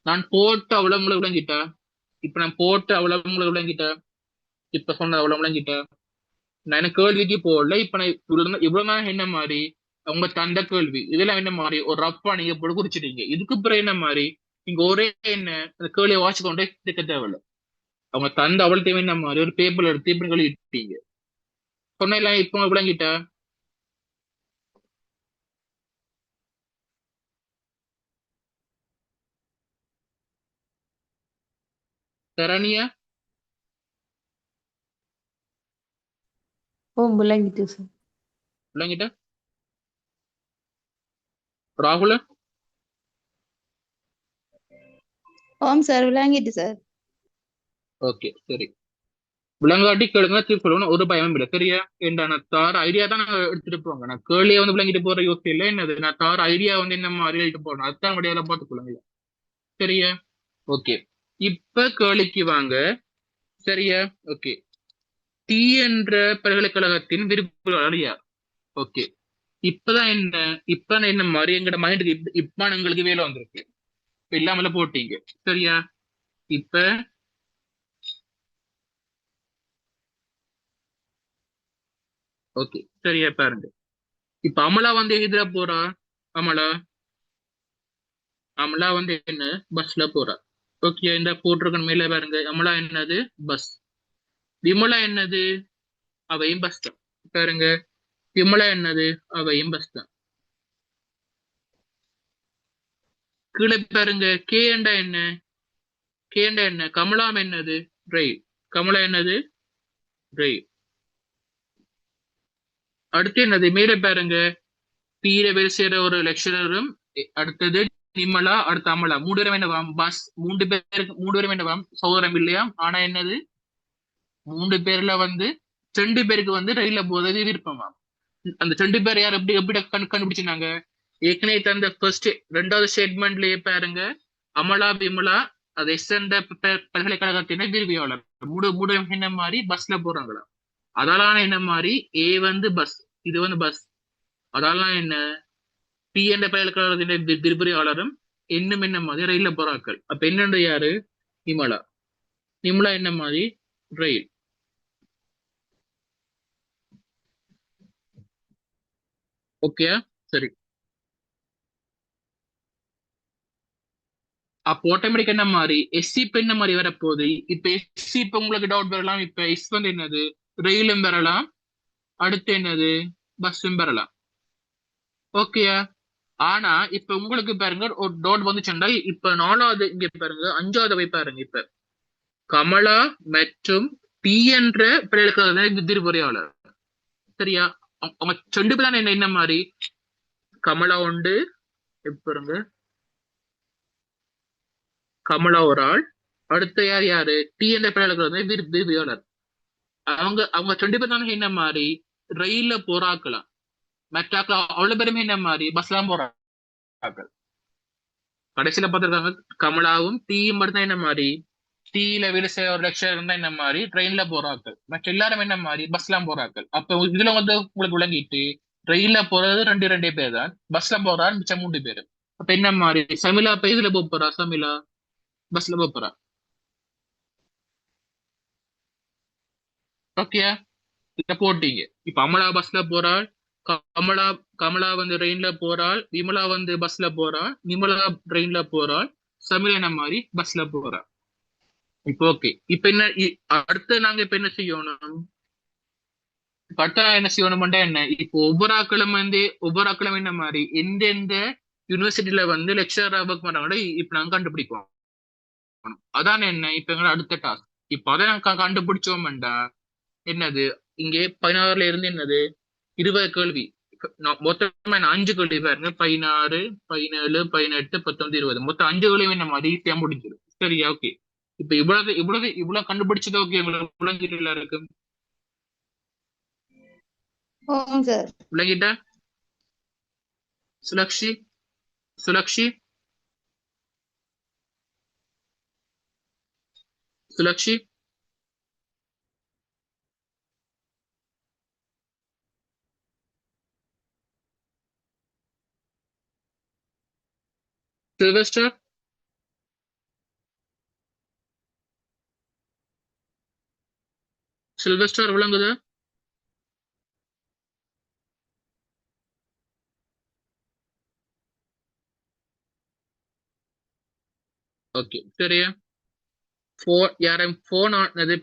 நான் போட்ட அவ்வளவு உங்களுக்கு விளங்கிட்டா? இப்ப நான் போட்ட அவ்வளவு உங்களுக்கு விளங்கிட்டா? இப்ப சொன்ன அவ்வளவு விளங்கிட்டா? நான் என்ன கேள்விக்கு போடல. இப்ப நான் இவ்வளவு நாள் என்ன மாதிரி அவங்க தந்த கேள்வி இதெல்லாம் என்ன மாதிரி ஒரு ரப்பா நீங்க போட்டு குறிச்சிட்டீங்க. இதுக்கு பிறகு என்ன மாதிரி நீங்க ஒரே என்ன அந்த கேள்வியை வாட்சி கொண்டே இருக்க தேவையில்ல. அவங்க தந்த அவ்வளவு என்ன மாதிரி ஒரு பேப்பர்ல எடுத்து இப்படி கழுவிட்டீங்க. சொன்ன இப்ப உங்களுக்கு விளங்கிட்டா? சரணியா ஓ முள்ளங்கிட்டு சார். விளங்கிட்டா? ராகுல ஓம் சார் விளங்கிட்டு சார். ஓகே, சரி. விளங்காட்டி கேளுங்க திருப்பி சொல்லணும் ஒரு பயமும் இல்லை சரியா. ஏன்டா நான் தார ஐடியா தான் நான் எடுத்துட்டு போங்க, நான் கேள்வியை வந்து விளங்கிட்டு போற யோசனை இல்லை என்னது, நான் தார ஐடியா வந்து என்ன மாதிரி எழுதிட்டு போறேன் அதுதான் வழியால பார்த்துக்கொள்ளுங்க சரியா. ஓகே, இப்ப கேள்விக்கு வாங்க சரியா. ஓகே, டி என்ற பல்கலைக்கழகத்தின் விரிவுரையாளர் யார்? ஓகே, இப்பதான் என்ன, இப்பதான் என்ன மாதிரி எங்கட மைண்டுக்கு இப்ப எங்களுக்கு வேலை வந்திருக்கு, இப்ப இல்லாமல போட்டீங்க சரியா. இப்ப ஓகே சரியா பாருங்க, இப்ப அமலா வந்து எதுல போறா, அமலா அமலா வந்து என்ன பஸ்ல போறா. ஓகே, இந்த போட்டிருக்க மேல பாருங்க, அமலா என்னது பஸ், விமலா என்னது அவையும் பஸ் தான் பாருங்க, விமலா என்னது அவையும் பஸ் தான். கீழே பாருங்க, கே என்றா என்ன, கே என்றா என்ன, கமலாம் என்னது ரயில், கமலா என்னது ரயில். அடுத்து என்னது மேலே பாருங்க, பீர வேலை செய்யற ஒரு லெக்சரரும், அடுத்தது நிமலா, அடுத்து அமலா, மூணு பேரும் என்னவாம் பஸ், மூணு பேரும் என்னவாம் சௌதரம் இல்லையா. ஆனா என்னது மூணு பேர்ல வந்து ரெண்டு பேருக்கு வந்து ரயில்ல போறது விருப்பமாம். அந்த ரெண்டு பேர் யார் எப்படி எப்படி கண்டுபிடிச்சிருந்தாங்க, ஏற்கனவே தந்த ஃபர்ஸ்ட் ரெண்டாவது ஸ்டேட்மெண்ட்லயே பாருங்க, அமலா விமலா அதை சேர்ந்த பல்கலைக்கழகத்தின விரிவியாளர் மூணு மூணு என்ன மாதிரி பஸ்ல போறாங்களா. அதெல்லாம் என்ன மாதிரி ஏ வந்து பஸ், இது வந்து பஸ், அதெல்லாம் என்ன பி என்ற பல்கலைக்கழகத்தின் விரிவுரையாளரும் இன்னும் என்ன மாதிரி ரயில்ல போறாக்கள். அப்ப என்னண்டு யாரு நிமலா, நிமலா என்ன மாதிரி ரயில். ஓகே சரி, அப்போ ஆட்டோமேட்டிக் என்ன மாதிரி எஸ்சி இப்ப என்ன மாதிரி வரப்போகுது. இப்ப எஸ்சி இப்ப உங்களுக்கு டவுட் வரலாம், இப்ப எஸ் வந்து என்னது ரயிலும் வரலாம், அடுத்து என்னது பஸ்ஸும் வரலாம். ஓகேயா. ஆனா இப்ப உங்களுக்கு பாருங்க ஒரு டவுட் வந்துச்சுண்டா, இப்ப நாலாவது இங்க பாருங்க அஞ்சாவது போய் பாருங்க, இப்ப கமலா மற்றும் டி என்ற பல்கலைக்கழக விரிவுரையாளர் சரியா. அவங்க ரெண்டு பேர் தான் என்ன என்ன மாதிரி, கமலா உண்டு, இப்ப பாருங்க கமலா ஒரு ஆள், அடுத்த யார் யாரு டி என்ற பல்கலைக்கழக விரிவுரையாளர். அவங்க அவங்க ரெண்டு பேர் தானே என்ன மாதிரி ரயில்ல போறாக்கலாம், மற்றாக்கள் அவ்வளவு பேருமே என்ன மாதிரி பஸ்ல தான் போறாக்கள். கடைசியில பார்த்திருக்காங்க கமலாவும் டீயும் மட்டும் தான் என்ன மாதிரி டீல வேலை செய்ய ஒரு லட்சம் இருந்தா என்ன மாதிரி ட்ரெயின்ல போறாக்கள், மற்ற எல்லாரும் என்ன மாதிரி பஸ்லாம் போறாக்கள். அப்ப இதுல வந்து உங்களுக்கு விளங்கிட்டு ரயில்ல போறது ரெண்டு ரெண்டே பேர் தான், பஸ்ல போறாரு மிச்சம் மூணு பேரு. அப்ப என்ன மாதிரி சமிலா இப்ப இதுல போறா, சமிலா பஸ்ல போறா. ஓகே, இத போட்டீங்க. இப்ப அமலா பஸ்ல போறாள், கமலா கமலா வந்து ட்ரெயின்ல போறாள், விமலா வந்து பஸ்ல போறா, நிமலா ட்ரெயின்ல போறாள், சமிலா என்ன மாதிரி பஸ்ல போறா. இப்போ ஓகே, இப்ப என்ன அடுத்து நாங்க இப்ப என்ன செய்யணும், இப்ப அடுத்த நாள் என்ன செய்யணும்டா என்ன, இப்போ ஒவ்வொரு ஆக்களும் வந்து ஒவ்வொரு ஆக்களும் என்ன மாதிரி எந்தெந்த யூனிவர்சிட்டியில வந்து லெக்சரா ஒர்க் பண்றாங்களோ இப்ப நாங்க கண்டுபிடிப்போம். அதான் என்ன இப்ப எங்களோட அடுத்த டாஸ்க். இப்ப அதை நாங்க கண்டுபிடிச்சோம்டா என்னது, இங்கே 16ல இருந்து என்னது 20 கேள்வி. மொத்தமா என்ன 5 கேள்வி பாருங்க, 16 17 18 19 20, மொத்தம் 5 கேள்வி நம்ம ஈஸியா முடிஞ்சிடும் சரியா. ஓகே, இப்ப இவ்வளவு கண்டுபிடிச்சது ஓகே உங்களுக்கு விளங்கிட்டு எல்லாருக்கும் ஆமாம் சார். விளங்கிட்டா. சுலக்ஷி, சுலக்ஷி, சுலக்ஷி, சில்வஸ்டர், சில்வஸ்டர் விளங்குது. ஓகே சரியா, யாரும் போன்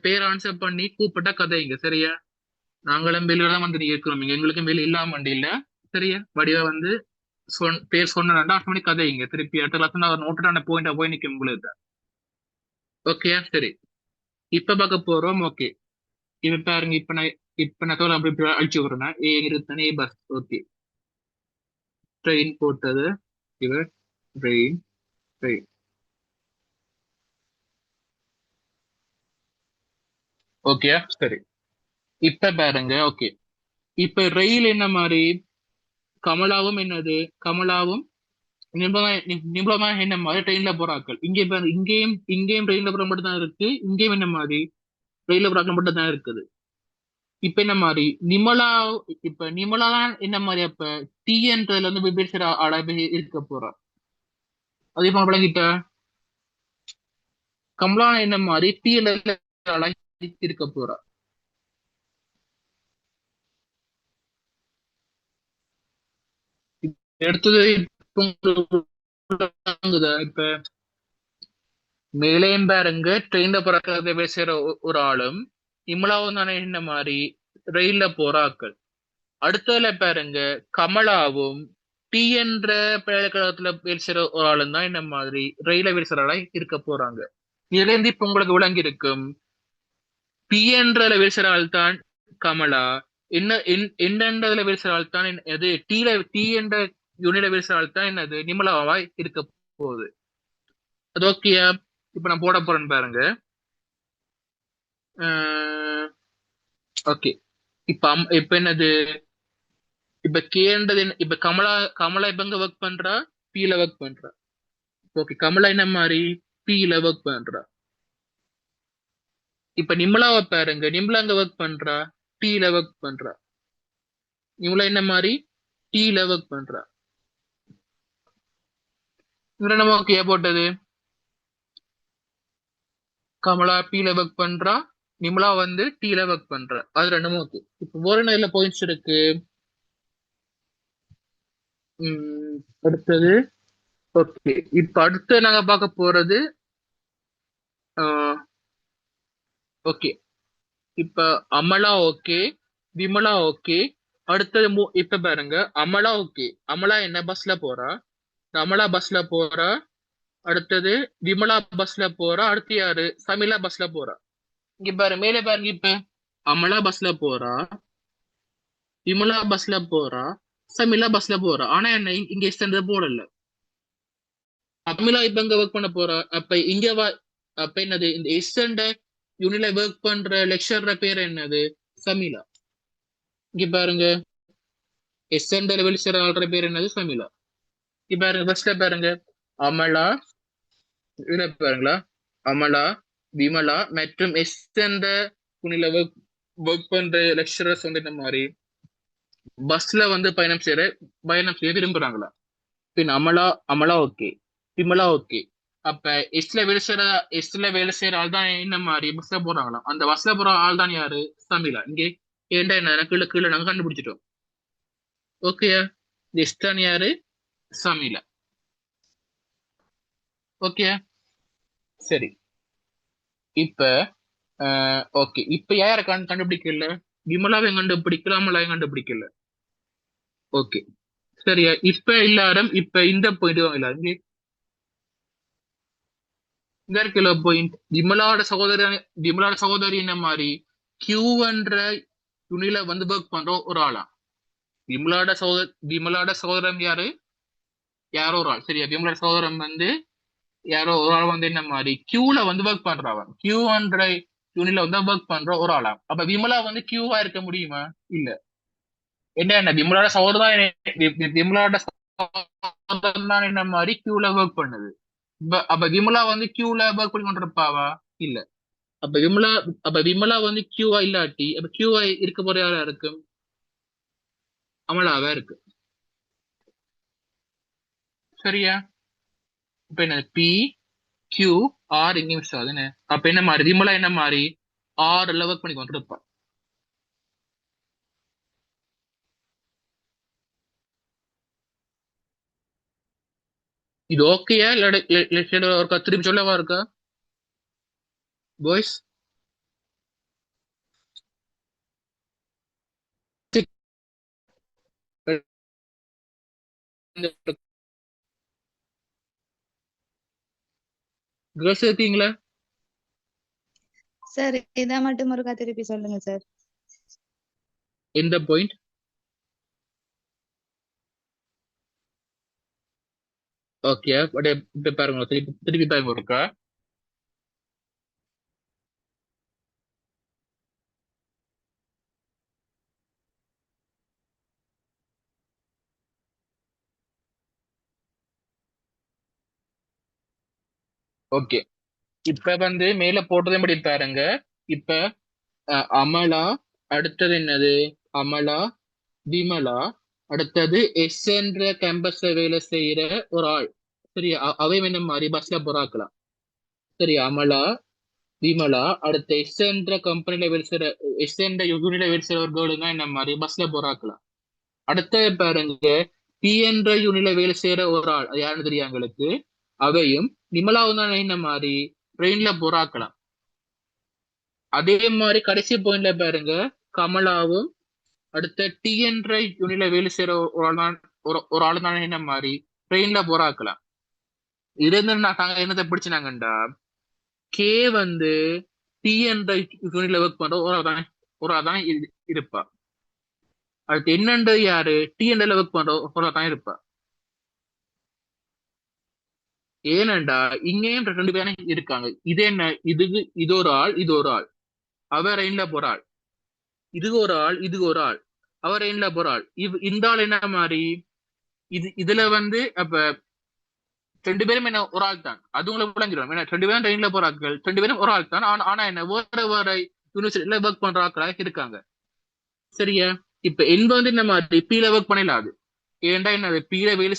பேர் ஆன்சர் பண்ணி கூப்பிட்டா கதைங்க சரியா. நாங்களும் வெளியில தான் வந்து இருக்கிறோம், இங்க எங்களுக்கும் வெளியே இல்லாம வண்டி இல்ல சரியா. வடிவா வந்து பேர் சொன்ன 2 மணி கதைங்க திருப்பி அடுத்த கிளாஸ் நான் நோட்டு பாயிண்டா போய் நிற்கும் உங்களுக்கு. ஓகே சரி, இப்ப பார்க்க போறோம். ஓகே, இப்ப பாருங்க, இப்ப நான் தோல அப்படி அழிச்சு விடுறேன், ஏ நிறுத்தனே பஸ். ஓகே, ட்ரெயின் போட்டது, இவர் ட்ரெயின் ட்ரெயின். ஓகே சரி. இப்ப பாருங்க. ஓகே, இப்ப ரயில் என்ன மாதிரி? கமலாவும் என்னது? கமலாவும் நிபுணமா நிபுணமா என்ன மாதிரி ட்ரெயின்ல போறாக்கள். இங்கே பாருங்க, இங்கேயும் ட்ரெயின்ல போற மட்டும் தான் இருக்கு, இங்கேயும் என்ன மாதிரி ட்ரெயின்ல போறாக்கள் மட்டும் தான் இருக்குது. இப்ப என்ன மாதிரி நிமலா? இப்ப நிமலா என்ன மாதிரி? அப்ப டி என்றதுல வந்து பேசுற ஆளா இருக்க போறா. அதே மாதிரி விளங்கிட்ட. கமலா என்ன மாதிரி டி ஆளா இருக்க போறா. அடுத்தது இப்ப உங்களுக்கு விளங்குதா? இப்ப மேலேயும் பாருங்க, ட்ரெயின்ல போறாக்க பேசுற ஒரு ஆளும் இமலாவும் தானே என்ன மாதிரி ரயில்ல போறாக்கள். அடுத்ததுல பாருங்க, கமலாவும் டி என்ற பல்கலைக்கழகத்துல பேசுற ஒரு ஆளும் தான் என்ன மாதிரி ரயில பேசுற ஆளா இருக்க போறாங்க. இதுல இருந்து இப்ப உங்களுக்கு விளங்கி இருக்கும், பி என்றதுல பேசுற ஆள் தான் கமலா, என்னன்றதுல பேசுற ஆள் தான் எது டி என்ற யூனிட்ல பேசுற ஆள் தான் என்னது நிமலாவா இருக்க போகுது. அது ஓகேயா? இப்ப நான் போட போறேன்னு பாருங்க. ஓகே, இப்ப என்னது? இப்ப கேன்றது இப்ப கமலா. கமலா இப்ப எங்க ஒர்க் பண்றா? பீல ஒர்க் பண்றா. ஓகே, கமலா என்ன மாதிரி பீல ஒர்க் பண்றா. இப்ப நிமலாவை பாருங்க, நிமலா அங்க ஒர்க் பண்றா, டீல ஒர்க் பண்றா. நிமலா என்ன மாதிரி டீல ஒர்க் பண்றா. இவர நம்ம ஓகே போட்டது. கமலா பீல ஒர்க் பண்றா, நிமலா வந்து டீல ஒர்க் பண்றா. அது ரெண்டுமே ஓகே. இப்ப ஒரு நல்ல பாயிண்ட்ஸ் இருக்கு. அடுத்தது. ஓகே, இப்ப அடுத்து நாங்க பார்க்க போறது. ஓகே, இப்ப அமலா ஓகே, விமலா ஓகே. அடுத்தது இப்ப பாருங்க, அமலா ஓகே. அமலா என்ன பஸ்ல போறா? அமலா பஸ்ல போறா. அடுத்தது விமலா பஸ்ல போறா. அடுத்து யாரு? சமிலா பஸ்ல போறா. இங்க பாரு, மேலே பாருங்க. இப்ப அமலா பஸ்ல போறா, விமலா பஸ்ல போறா, சமிலா பஸ்ல போறா. ஆனா என்ன இங்க எக்ஸ்டெண்ட் போடல. அமிலா இப்ப இங்க ஒர்க் பண்ண போறா. அப்ப இங்க அப்ப என்னது? இந்த எக்ஸ்டெண்ட் யூனிட்ல ஒர்க் பண்ற லெக்சர் பேர் என்னது? சமிலா. இங்க பாருங்க, எஸ்என் லெவல் ஆள்ற பேர் என்னது? சமிலா. இப்ப பாருங்க, ஃபர்ஸ்ட்ல பாருங்க, அமலா. இதுல பாருங்களா, அமலா, விமலா மற்றும் எஸ் என்ற துணில ஒர்க் பண்ற லெக்சரர்ஸ் வந்து இந்த மாதிரி பஸ்ல வந்து பயணம் செய்ய விரும்புறாங்களா. பின் அமலா. Amala okay, Vimala okay. அப்ப எஸ்ல வேலை செய்யற ஆள் தான் என்ன மாதிரி பஸ்ல போறாங்களாம். அந்த பஸ்ல போற ஆள் தான் யாரு? சமிலா. இங்கே ஏன்டா என்ன கீழே கீழே நாங்க கண்டுபிடிச்சிட்டோம். ஓகேயா? எஸ் தான் யாரு? சமிலா. ஓகே சரி. இப்ப ஓகே, இப்ப யார கண்டுபிடிக்கல? விமலாவையும் கண்டுபிடிக்கல, அமலாவையும் கண்டுபிடிக்கல. ஓகே சரியா? இப்ப எல்லாரும் இப்ப இந்த பாயிண்ட் எல்லாரும் இங்க இருக்கல பாயிண்ட். விமலாவோட சகோதரி என்ன மாதிரி கியூன்ற துணில வந்து ஒர்க் பண்ற ஒரு ஆளா. விமலாட சகோதரன் யாரு? யாரோ ஒரு ஆள். சரியா? விமலாட சகோதரன் வந்து யாரோ ஒரு ஆள் வந்து என்ன மாதிரி கியூல வந்து ஒர்க் பண்றவன். கியூன்ற யூனிட்ல வந்து ஒர்க் பண்ற ஒரு ஆளா. அப்ப விமலா வந்து கியூவா இருக்க முடியுமா? இல்ல. என்ன விமலாட சகோதரன் விமலாட சகோதரன் தான் என்ன மாதிரி கியூல ஒர்க் பண்ணுது. அப்ப விமலா வந்து கியூல ஒர்க் பண்ணி கொண்டிருப்பாவா? இல்ல. அப்ப விமலா வந்து கியூவா இல்லாட்டி அப்ப கியூவா இருக்க போற யாரா இருக்கும்? அமலாவா இருக்கு. சரியா? இப்ப என்ன பி கியூ ஆர் இங்க மிஸ் ஆகுதுன்னு. அப்ப என்ன மாதிரி விமலா என்ன மாதிரி ஆர்ல ஒர்க் பண்ணி கொண்டிருப்பா. இது ஓகேயா? இல்ல ஒரு திருப்பி சொல்லவா இருக்கா பாய்ஸ்? கேர்ள்ஸ் இருக்கீங்களா? சார் இதை மட்டும் ஒருக்கா திருப்பி சொல்லுங்க சார். எந்த பாயிண்ட்? ஓகே, இப்ப பாருங்க, திருப்பி திருப்பி பாருங்க இருக்கா. ஓகே. இப்ப வந்து மேல போட்டதே படி பாருங்க. இப்ப அமலா, அடுத்தது என்னது, அமலா, விமலா, அடுத்தது எஸ் என்ற கேம்பஸ்ல வேலை செய்யற ஒரு ஆள். சரியா, அவை என்ன மாதிரி பஸ்ல போறாக்கலாம். சரியா, அமலா, விமலா, அடுத்த எஸ் என்ற கம்பெனில வேலை செய்யற, எஸ் என்ற யூனிட்ல வேலை செய்யற ஒரு கேர்ளு தான் என்ன மாதிரி பஸ்ல போறாக்கலாம். அடுத்தது பாருங்க, பி என்ற யூனிட்ல வேலை செய்யற ஒரு ஆள், அது யாருன்னு தெரியும் எங்களுக்கு, அவையும் விமலாவும் தான் என்ன மாதிரி ட்ரெயின்ல போறாக்கலாம். அதே மாதிரி கடைசி பாயிண்ட்ல பாருங்க, கமலாவும் அடுத்த டி என்ற யூனிட்ல வேலை செய்யற ஒரு ஆள் தான், ஒரு ஆள் தான் என்ன மாதிரி ட்ரெயின்ல போறாக்கலாம். இது வந்து நாங்க என்னத்தை பிடிச்சினாங்கண்டா, கே வந்து டி என்ற யூனிட்ல ஒர்க் பண்ற ஒரு ஆள் தான் இருப்பா. அடுத்து என்னன்றது யாரு, டி என்ற ஒர்க் பண்ற ஒரு ஆள் தான் இருப்பா. ஏனண்டா இங்கேயும் ரெண்டு பேரும் இருக்காங்க. இது என்ன, இது ஒரு ஆள், இது ஒரு ஆள், அவர் ரெயின்ல போறாள். இது ஒரு ஆள், இது ஒரு ஆள், அவர் ரெயின்ல போறாள். இந்த ஆள் என்ன மாதிரி, இதுல வந்து அப்ப ரெண்டு பேரும் என்ன ஒரு ஆள் தான், அது உங்களுக்கு விளங்கிடும். ஏன்னா ரெண்டு பேரும் ட்ரெயின்ல போறார்கள், ரெண்டு பேரும் ஒரு ஆள் தான். ஆனா என்ன வேற வேற யூனிவர்சிட்டியில ஒர்க் பண்ற ஆட்களாக இருக்காங்க. சரியா, இப்ப என் வந்து இந்த மாதிரி பீல ஒர்க் பண்ணலாது. ஏன்டா என்ன, பீல வேலை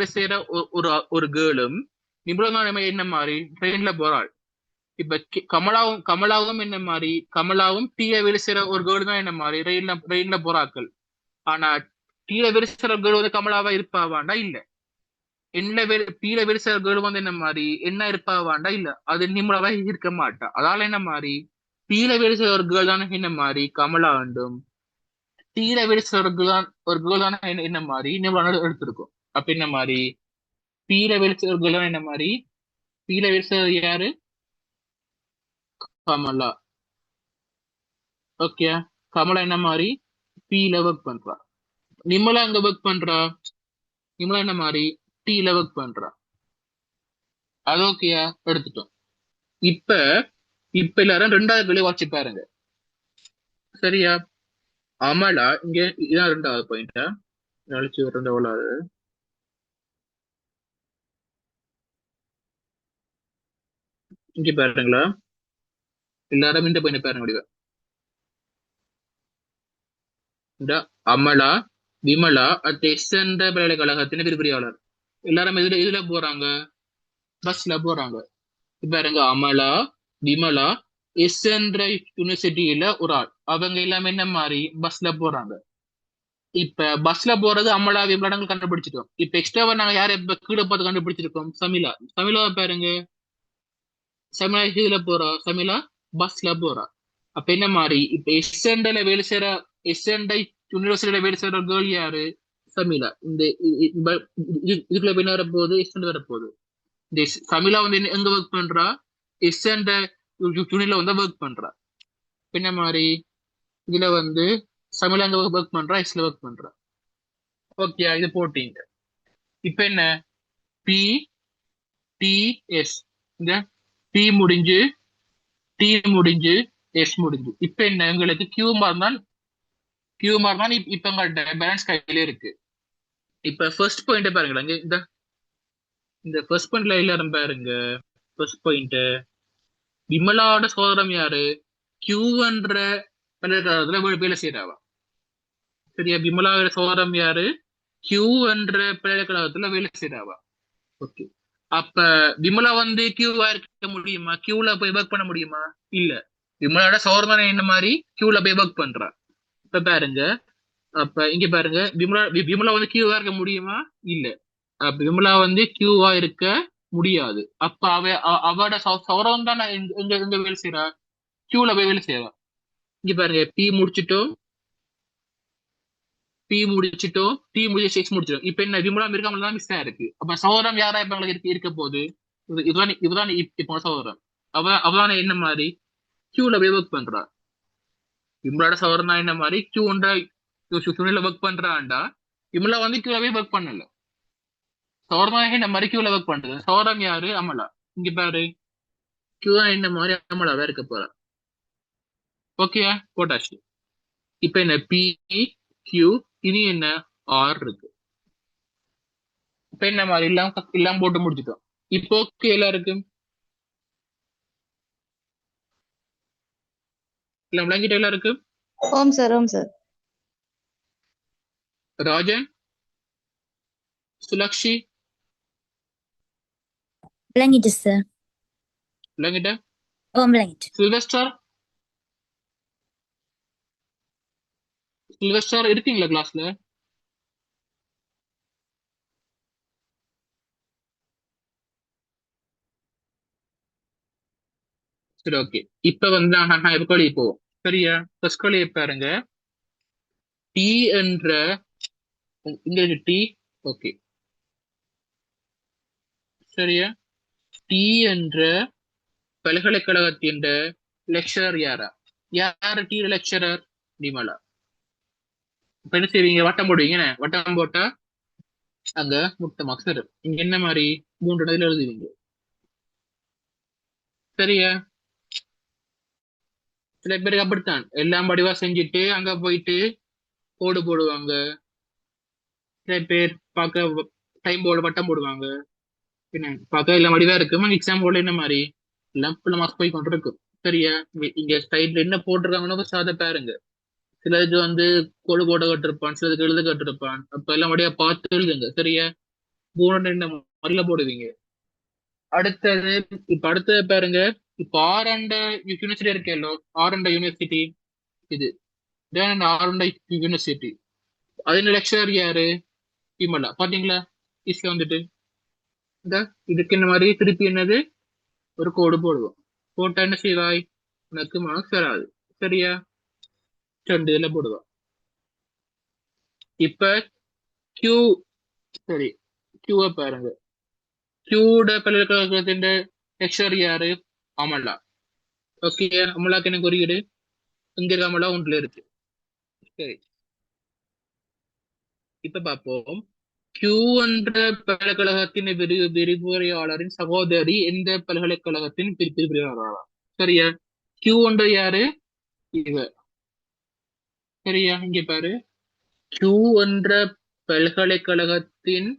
செய்யற ஒரு ஒரு கேர்ளும் நிபுணர் என்ன மாதிரி ட்ரெயின்ல போறாள். இப்ப கமலாவும் என்ன மாதிரி, கமலாவும் டீல வேலை செய்யற ஒரு கேர்ள் தான் என்ன மாதிரி ரெயின்ல போறாக்கள். ஆனா டீல வேலை செய்யற கேர்ள் வந்து கமலாவா இருப்பாவாண்டா இல்ல. பீல வேலை செய்யற கேர்ள் வந்து என்ன மாதிரி என்ன இருப்பாவாண்டா இல்ல, அது நிம்மளவா இருக்க மாட்டா. அதால என்ன மாதிரி பீல வேலை செய்யற ஒரு கேர்ள் தானே என்ன மாதிரி கமலா வேண்டும், டீல வேலை செய்யற ஒரு கேர்ள் தானே என்ன மாதிரி நிம்மள எடுத்திருக்கும். அப்ப என்ன மாதிரி பீல வேலை செய்யற கேர்ள் தான் என்ன மாதிரி, பீல வேலை செய்யறது யாரு, கமலா. ஓகே, கமலா என்ன மாதிரி பீல ஒர்க் பண்றா. நிம்மலா அங்க ஒர்க் பண்றா, நிம்மலா என்ன மாதிரி டீல ஒர்க் பண்றா. அது ஓகேயா, எடுத்துட்டோம். இப்ப இப்ப எல்லாரும் ரெண்டாவது வேலையை வாட்சி பாருங்க. சரியா, அமலா இங்க இதான் ரெண்டாவது பாயிண்டா, அழிச்சு ரெண்டாவது. இங்க பாருங்களா, எல்லாரும் இந்த பாயிண்ட் பாருங்க முடியும். இந்த அமலா, விமலா, எஸ் என்ற பல்கலைக்கழகத்தின் விரிவுரையாளர் எல்லாரும் இதுல போறாங்க, பஸ்ல போறாங்க. பாருங்க, அமலா, விமலா, எஸ் என்ற யூனிவர்சிட்டியில ஒரு ஆள், அவங்க எல்லாமே என்ன மாதிரி பஸ்ல போறாங்க. இப்ப பஸ்ல போறது அமலா, விமலா கண்டுபிடிச்சிட்டோம். இப்ப எக்ஸ்ட்ராவா நாங்க யாரை இப்ப கீழே பார்த்து கண்டுபிடிச்சிருக்கோம், சமிலா. சமிலாவை பாருங்க, சமிலா இதுல போறா, சமிலா பஸ்ல போறா. அப்ப என்ன மாதிரி இப்ப எஸ்என்ல வேலை செய்யற, எஸ்என்ஐ யூனிவர்சிட்டியில வேலை செய்யற கேர்ள் யாரு, சமிலா. இதுக்குள்ள என்ன வரப்போகுது, எஸ்என் வரப்போகுது. இந்த சமிலா வந்து எங்க ஒர்க் பண்றா, எஸ்என் யூனிட்ல வந்து ஒர்க் பண்றா. என்ன மாதிரி இதுல வந்து சமிலா அங்க ஒர்க் பண்றா, எஸ்ல ஒர்க் பண்றா. ஓகே, இது போட்டீங்க. இப்ப என்ன, பி டி எஸ், இந்த பி முடிஞ்சு, டி முடிஞ்சு, எஸ் முடிஞ்சு. இப்ப என்ன, எங்களுக்கு கியூ மார்க் தான் இப்ப எங்கள்கிட்ட பேலன்ஸ் கையில இருக்கு. இப்ப ஃபர்ஸ்ட் பாயிண்ட் பாருங்களேன், இந்த ஃபர்ஸ்ட் பாயிண்ட்ல எல்லாரும் பாருங்க. ஃபர்ஸ்ட் பாயிண்ட், விமலாவோட சோதரம் யாரு, கியூன்ற பல்கலைக்கழகத்துல வேலை செய்யறாவா. சரியா, விமலாவோட சோதரம் யாரு, கியூ என்ற பல்கலைக்கழகத்துல வேலை செய்யறாவா. ஓகே, அப்ப விமலா வந்து கியூவா இருக்க முடியுமா, கியூல போய் ஒர்க் பண்ண முடியுமா, இல்ல. விமலாவோட சோதரம் என்ன மாதிரி கியூல போய் ஒர்க் பண்றா. இப்ப பாருங்க, அப்ப இங்க பாருங்க, விமலா வந்து கியூவா இருக்க முடியுமா, இல்ல. அப்ப விமலா வந்து கியூவா இருக்க முடியாது. அப்ப அவட சௌரவம் தான் எங்க எங்க வேலை செய்யறா, கியூல போய் வேலை செய்யறா. இங்க பாருங்க, டி முடிச்சு சிக்ஸ் முடிச்சிட்டோம். இப்ப என்ன, விமலா இருக்காமல் தான் மிஸ் ஆயிருக்கு. அப்ப சௌரம் யாரா இப்ப எங்களுக்கு இருக்க போகுது, இதுதான் இப்போ சௌரம். அவதான என்ன மாதிரி கியூல போய் ஒர்க் பண்றா. விமலோட சௌரம் தான் என்ன மாதிரி கியூன்ற ஒர்க் பண்றான்டா. விமலா வந்து கியூல போய் ஒர்க் பண்ணல, சௌரமாக என்ன மாதிரி கியூல ஒர்க் பண்றது. சௌரம் யாரு, அமலா. இங்க பாரு, கியூ தான் என்ன மாதிரி அமலாவா இருக்க போறா. ஓகேயா, போட்டாச்சு. இப்ப என்ன, பி கியூ, இனி என்ன, ஆர் இருக்கு. இப்ப என்ன மாதிரி எல்லாம் போட்டு முடிச்சிட்டோம். இப்போ ஓகே எல்லாருக்கும். இல்ல விளங்கிட்ட எல்லாருக்கும்? ஓம் சார் ஓம் சார். ராஜன், சுலக்ஷி விளங்கிட்டு சார். விளங்கிட்ட? விளங்கிட்டு. சில்வெஸ்டர் இருக்கீங்களா கிளாஸ்ல? சரி, ஓகே. இப்ப வந்து நான் எப்ப போவோம் சரியா? ஃபர்ஸ்ட் கேள்வி பாருங்க. டி என்ற இங்க டி, ஓகே சரியா? டி என்ற பல்கலைக்கழகத்தின் லெக்சரர் யாரா? யாரு டி லெக்சரர்? நிமலா. இப்ப என்ன செய்வீங்க? வட்டம் போடுவீங்க. வட்டம் போட்டா அங்க முட்டை மார்க்ஸ் வரும். இங்க என்ன மாதிரி 3 இடத்துல எழுதுவீங்க சரியா? சில பேருக்கு அப்படித்தான் எல்லாம் படிவா செஞ்சுட்டு அங்க போயிட்டு கோடு போடுவாங்க. சில பேர் பார்க்க டைம் போர்டு வட்டம் போடுவாங்க. என்ன பார்க்க எல்லாம் வடிவா இருக்கு. எக்ஸாம் போர்டு என்ன மாதிரி எல்லாம் ஃபுல்லா மார்க்ஸ் போய் கொண்டு இருக்கும் சரியா? இங்க சைட்ல என்ன போட்டிருக்காங்கன்னு சாத பாருங்க. சிலருக்கு வந்து கோடு போட கட்டிருப்பான், சிலருக்கு எழுத கட்டிருப்பான். அப்ப எல்லாம் வடிவா பார்த்து எழுதுங்க சரியா? பூரண என்ன முதல்ல போடுவீங்க. அடுத்தது இப்ப அடுத்தது பாருங்க. இப்ப ஆரண்ட யூனிவர்சிட்டி இருக்கேல்லோ, ஆரண்ட யூனிவர்சிட்டி இது ஆரண்ட யூனிவர்சிட்டி. அதின் லெக்சரர் யாரு? விமலா. பாத்தீங்களா? ஈஸியா வந்துட்டு இந்த இதுக்கு இந்த மாதிரி திருப்பி என்னது ஒரு கோடு போடுவோம். போட்டா என்ன செய்வாய்? உனக்கு மார்க்ஸ் வராது சரியா? 2 இதுல போடுவோம். இப்ப கியூ, சரி கியூவை பாருங்க. கியூட பல்கலைக்கழகத்தின் லெக்சரர் யாரு? அமலா. ஓகே, அமலாக்கு என்ன குறியீடு? இங்க இருக்க அமலா ஒன்றுல இருக்கு. சரி, இப்ப பார்ப்போம். கியூ என்ற பல்கலைக்கழகத்தின் விரிவுரையாளரின் சகோதரி எந்த பல்கலைக்கழகத்தின் விரிவுரையாளரா? சரியா? கியூ என்ற யாரு? இவ சரியா? இங்க பாரு, கியூ என்ற பல்கலைக்கழகத்தின்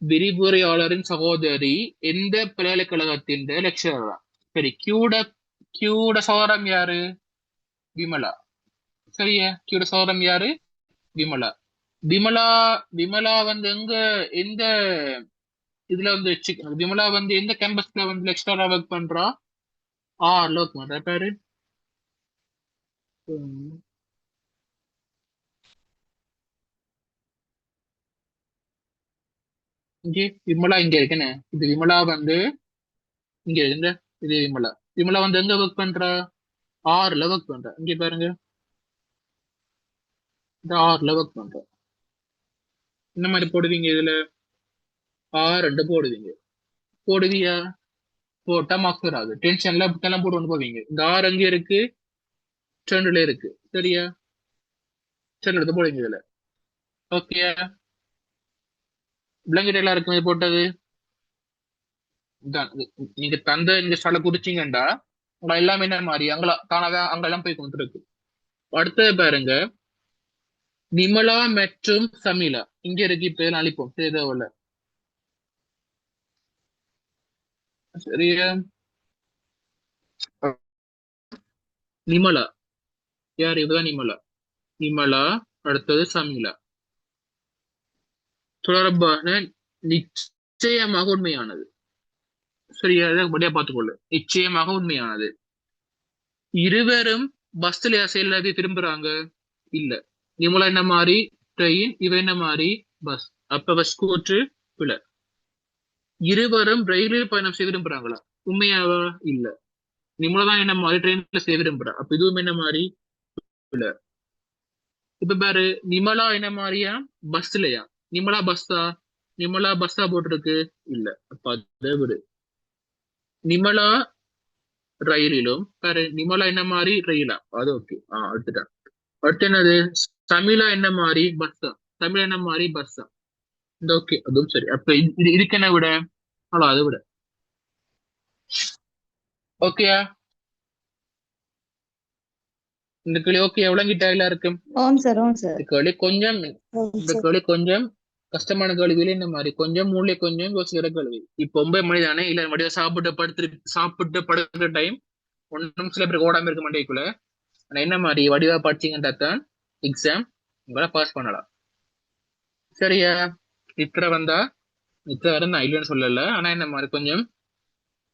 விரிவுரையாளரின் சகோதரி எந்த பல்கலைக்கழகத்தின் லெக்சரரா? சரி, கியூட சகோதரம் யாரு? விமலா. சரியா? கியூட சகோதரம் யாரு? விமலா. விமலா விமலா வந்து எந்த இதுல வந்து விமலா வந்து எந்த கேம்பஸ்ல வந்து லெக்சரரா ஒர்க் பண்றா? ஆர்ல ஒர்க் பண்றா. பாரு, இங்கே விமலா இங்க இருக்குன்னு. இது விமலா வந்து இங்க இருக்கு. இது விமலா. விமலா வந்து எங்க ஒர்க் பண்றா? ஆர்ல ஒர்க் பண்றா. இங்க பாருங்க, இந்த ஆர்ல ஒர்க் பண்றா. இந்த மாதிரி போடுவீங்க. இதுல R2 போடுவீங்க. போடுவியா? போட்டா மார்க்ஸ் வராது. டென்ஷன்ல இப்படிலாம் போட்டு கொண்டு போவீங்க. இந்த ஆர் அங்கே இருக்கு, 2ல இருக்கு சரியா? 2 எடுத்து போடுவீங்க இதுல. ஓகே, பிளாங்கெட் எல்லாம் இருக்கும் இது போட்டது. இதான் நீங்க தந்த இந்த ஸ்டால குறிச்சிங்கண்டா உங்க எல்லாமே என்ன மாதிரி அங்களா தானாவே அங்கெல்லாம் போய் கொண்டிருக்கு. அடுத்தது பாருங்க, விமலா மற்றும் சமீலா இங்க இருக்கு. இப்ப இதெல்லாம் அழிப்போம் செய்தவல சரியா? நிமலா யார்? இவதான் நிமலா. நிமலா அடுத்தது சமீலா. தொடர்பான நிச்சயமாக உண்மையானது சரியா? படியா பார்த்துக்கொள்ளு. நிச்சயமாக உண்மையானது. இருவரும் பஸ்ல செல்லாத திரும்புறாங்க இல்ல. நிமலா என்ன மாதிரி ட்ரெயின், இவ என்ன மாதிரி பஸ். அப்ப பஸ் கூற்று பிழை. இருவரும் ரயிலில் பயணம் செய்ய விரும்புறாங்களா? உண்மையாவா? இல்ல. நிமலா தான் என்ன மாதிரி ட்ரெயின்ல செய்ய விரும்புறா. அப்ப இதுவும் என்ன மாதிரி பிழை. இப்ப பாரு, நிமலா என்ன மாதிரியா பஸ்லயா? நிமலா பஸ்ஸா? நிமலா பஸ்ஸா போட்டிருக்கு இல்ல. அப்ப அதை விடு. நிமலா ரயிலிலும் பாரு, நிமலா என்ன மாதிரி ரயிலா? அது ஓகே. அடுத்துட்டான். அடுத்து என்னது? தமிழா என்ன மாதிரி பஸ்ஸா? தமிழ் என்ன மாதிரி பஸ்ஸா? இந்த ஓகே, அதுவும் சரி. அப்ப இதுக்கு என்ன விட? அதை விட. ஓகேயா? இந்த கேள்வி ஓகே விளங்கிட்டா எல்லாருக்கும்? ஓம் சார் ஓம் சார். இந்த கேள்வி கொஞ்சம் கஷ்டமான கேள்வியில இந்த மாதிரி கொஞ்சம் மூளை கொஞ்சம் யோசிக்கிற கேள்வி. இப்ப 9 மணி தானே, இல்ல மடியா சாப்பிட்டு படுக்கிற டைம். ஒன்றும் சில பேருக்கு ஓடாம இருக்க மாட்டேங்குள்ள. ஆனா என்ன மாதிரி வடிவா படிச்சீங்கன்னா தான் எக்ஸாம் உங்களை பாஸ் பண்ணலாம். சரியா? இத்தனை வந்தா இத்தனை வரை நான் இல்லைன்னு சொல்லல. ஆனா என்ன மாதிரி கொஞ்சம்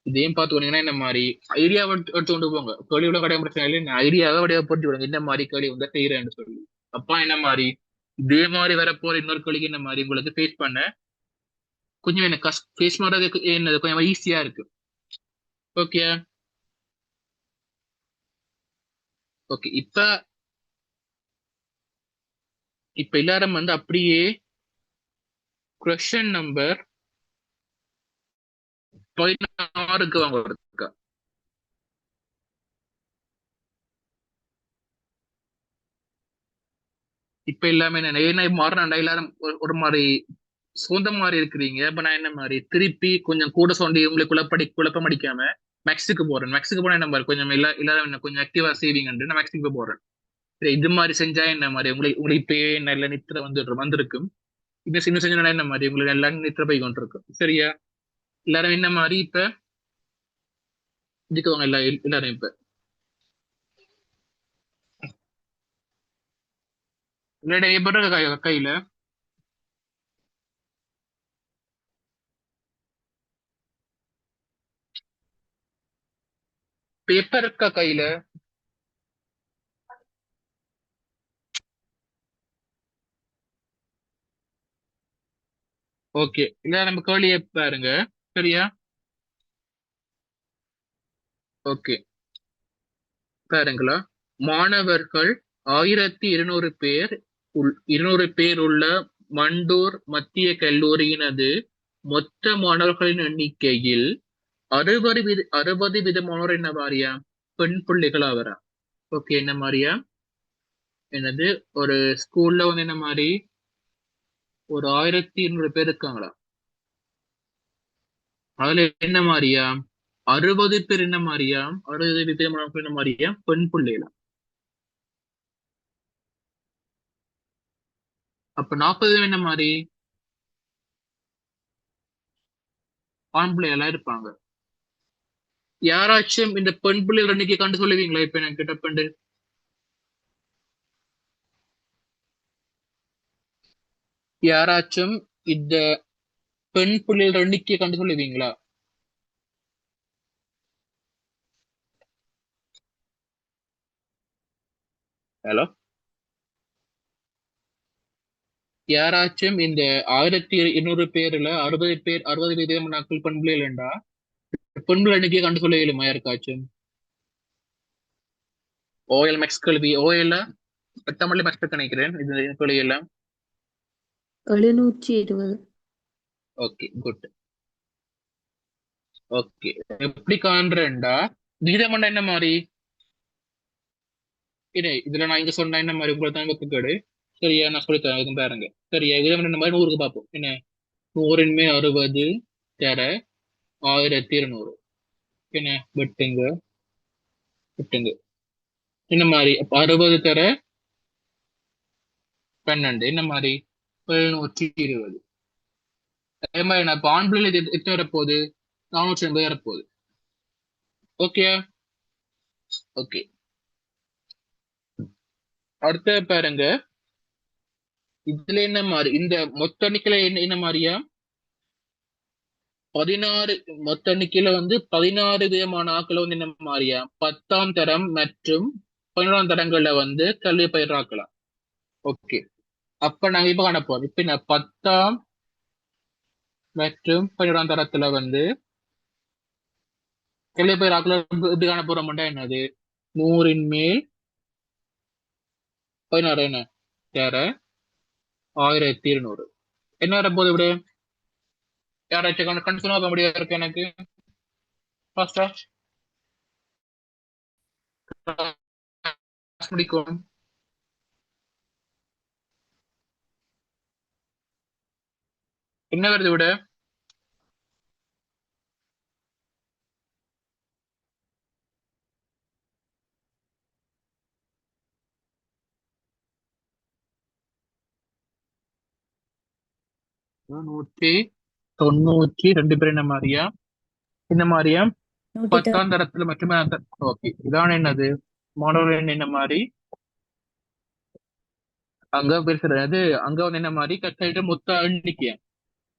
இதையும் பார்த்து போனீங்கன்னா என்ன மாதிரி ஐடியாவை எடுத்து கொண்டு போங்க. கேள்வி உள்ள கிடையாது பிரச்சனை இல்லை, ஐடியாவை வடிவா போட்டு விடுங்க. என்ன மாதிரி கேள்வி வந்தா செய்யறேன்னு சொல்லி அப்பா என்ன மாதிரி இதே மாதிரி வரப்போற இன்னொரு கேள்விக்கு என்ன மாதிரி உங்களுக்கு ஃபேஸ் பண்ண கொஞ்சம் என்ன ஃபேஸ் பண்றதுக்கு என்னது கொஞ்சம் ஈஸியா இருக்கு. Okay okay. இப்ப எல்லாரும் வந்து அப்படியே கொஸ்டின் நம்பர் 16க்கு வாங்க இருக்கா. இப்ப எல்லாமே என்ன மாறினா எல்லாரும் ஒரு மாதிரி சொந்த மாதிரி இருக்கிறீங்க. இப்ப நான் என்ன மாதிரி திருப்பி கொஞ்சம் கூட சொண்டி உங்களுக்கு குழப்பம் அடிக்காம மேக்ஸுக்கு போறேன். மேக்ஸுக்கு போனா என்ன மாதிரி கொஞ்சம் எல்லாரும் என்ன கொஞ்சம் ஆக்டிவா சேவிங்கன்ட்டு நான் மேக்ஸுக்கு போறேன். சரி, இது மாதிரி செஞ்சா என்ன மாதிரி உங்களுக்கு இப்பயே நல்ல நித்திர வந்திருக்கும். இன்னும் சின்ன செஞ்சா என்ன மாதிரி உங்களுக்கு எல்லாரும் நித்திர போய் கொண்டிருக்கும். சரியா? எல்லாரும் என்ன மாதிரி இப்ப இதுக்குவாங்க எல்லாரும் இப்ப உங்களுடைய பேப்பர் கையில பேப்பர் இருக்கா கையில? ஓகே, இல்ல நம்ம கேள்வியை பாருங்க. சரியா? ஓகே, பாருங்களா. மாணவர்கள் 1200 பேர் உள்ள மண்டூர் மத்திய கல்லூரியினது மொத்த மாணவர்களின் எண்ணிக்கையில் 60 விதமானோர் என்ன மாதிரியா பெண் பிள்ளைகள் ஆவரா. ஓகே, என்ன மாதிரியா என்னது ஒரு ஸ்கூல்ல வந்து என்ன மாதிரி ஒரு 1200 பேர் இருக்காங்களா. அதுல என்ன மாதிரியா 60 பேர் என்ன மாதிரியா 60 விதமானவர்கள் என்ன மாதிரியா பெண் பிள்ளைகளா. அப்ப 40 என்ன மாதிரி ஆண் பிள்ளைகளா இருப்பாங்க. யாராச்சும் இந்த பெண் பிள்ளைகள் அன்னைக்கு கண்டு சொல்லுவீங்களா? இப்ப எனக்கு கிட்ட யாராச்சும் இந்த பெண் பிள்ளைகள் எண்ணிக்கையை கண்டு சொல்லுவீங்களா? ஹலோ, யாராச்சும் இந்த 1200 பேர்ல 60 விதமான பெண் பிள்ளைகள்டா பெண்கள் எண்ணிக்கையை கண்டு சொல்ல இயலுமா யாருக்காச்சும்? ஓஎல் மேக்ஸ் கல்வி ஓஎல் தமிழ்ல மேக்ஸ் நினைக்கிறேன் இது கேள்வி எல்லாம். 720. Okay, good. ஓகே, எப்படி காண்றேன்டா விகிதம் என்ன மாதிரி இதுல நான் இங்க சொன்ன என்ன மாதிரி உங்களுக்கு தான் வெக்கக்கேடு. சரியா? நான் சொல்லித்தரேன் இதுவும் பாருங்க. சரியா? விகிதம் என்ன மாதிரி 100க்கு பார்ப்போம். என்ன 100 தர 1200 என்ன வெட்டுங்க வெட்டுங்க என்ன மாதிரி 60 தர 12 என்ன மாதிரி 720. அதே மாதிரி நான் இப்ப ஆண் பிள்ளைகள் எத்தனை வரப்போகுது 480 வரப்போகுது. Okay okay. அடுத்த பாருங்க, இதுல என்ன மாதிரி இந்த மொத்த எண்ணிக்கையில என்ன மாதிரியா 16 மொத்த எண்ணிக்கையில வந்து 16 விதமான ஆக்களை வந்து என்ன மாதிரியா 10ஆம் தரம் மற்றும் 11ஆம் தரங்கள்ல வந்து கல்வி பயிராக்கலாம். ஓகே, அப்ப நாங்க இப்ப காணப்போம். இப்ப என்ன 10ஆம் மற்றும் 11ஆம் தரத்துல வந்து கல்வி பயிராக்கல எப்படி காண போறோம்டா என்னது 100ன் மேல் 16 என்ன தர 1200 என்ன வரப்போகுது இப்படி யாராச்சும் கன்ஃபார்மா பண்ண முடியாது இருக்கு எனக்கு ஃபாஸ்டா முடிக்கும். என்ன வருது விட 192 பேர் என்ன மாதிரியா 10ஆம் தரத்துல மட்டுமே. ஓகே, இதான என்னது மாணவர்கள் என்ன மாதிரி அங்க பேசுறது அங்க வந்து என்ன மாதிரி கட்டளை மொத்த எண்ணிக்கை.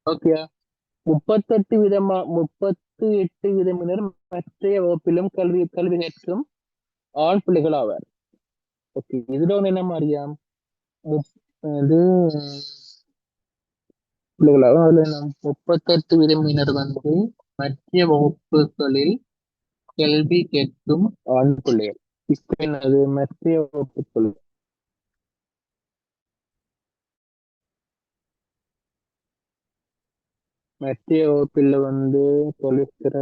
ஓகே, 38 விதமினர் மற்றைய வகுப்பிலும் கல்வி கல்வி கற்கும் ஆண் பிள்ளைகள் ஆவார். ஓகே, இதுல வந்து என்ன மாதிரியா இது பிள்ளைகளாகும். அதுல 38 விதமினர் வந்து மற்ற வகுப்புகளில் கல்வி கேட்கும் ஆண் பிள்ளைகள். இப்ப என்னது மற்ற வகுப்புகள்? மற்ற வகுப்பில் வந்து தொழிற்கிற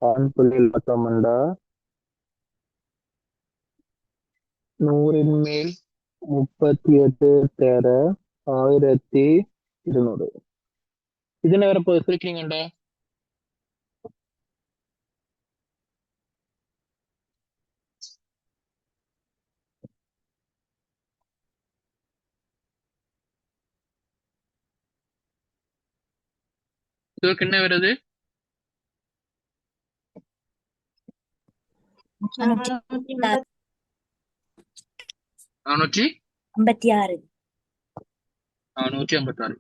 ஆண் பிள்ளைகள் பார்த்தோம்டா 100 மேல் 38 தேர 1200. இது என்ன வேற போய் குறிக்கிறீங்கடா? இதுக்கு என்ன வருது? 456. 456.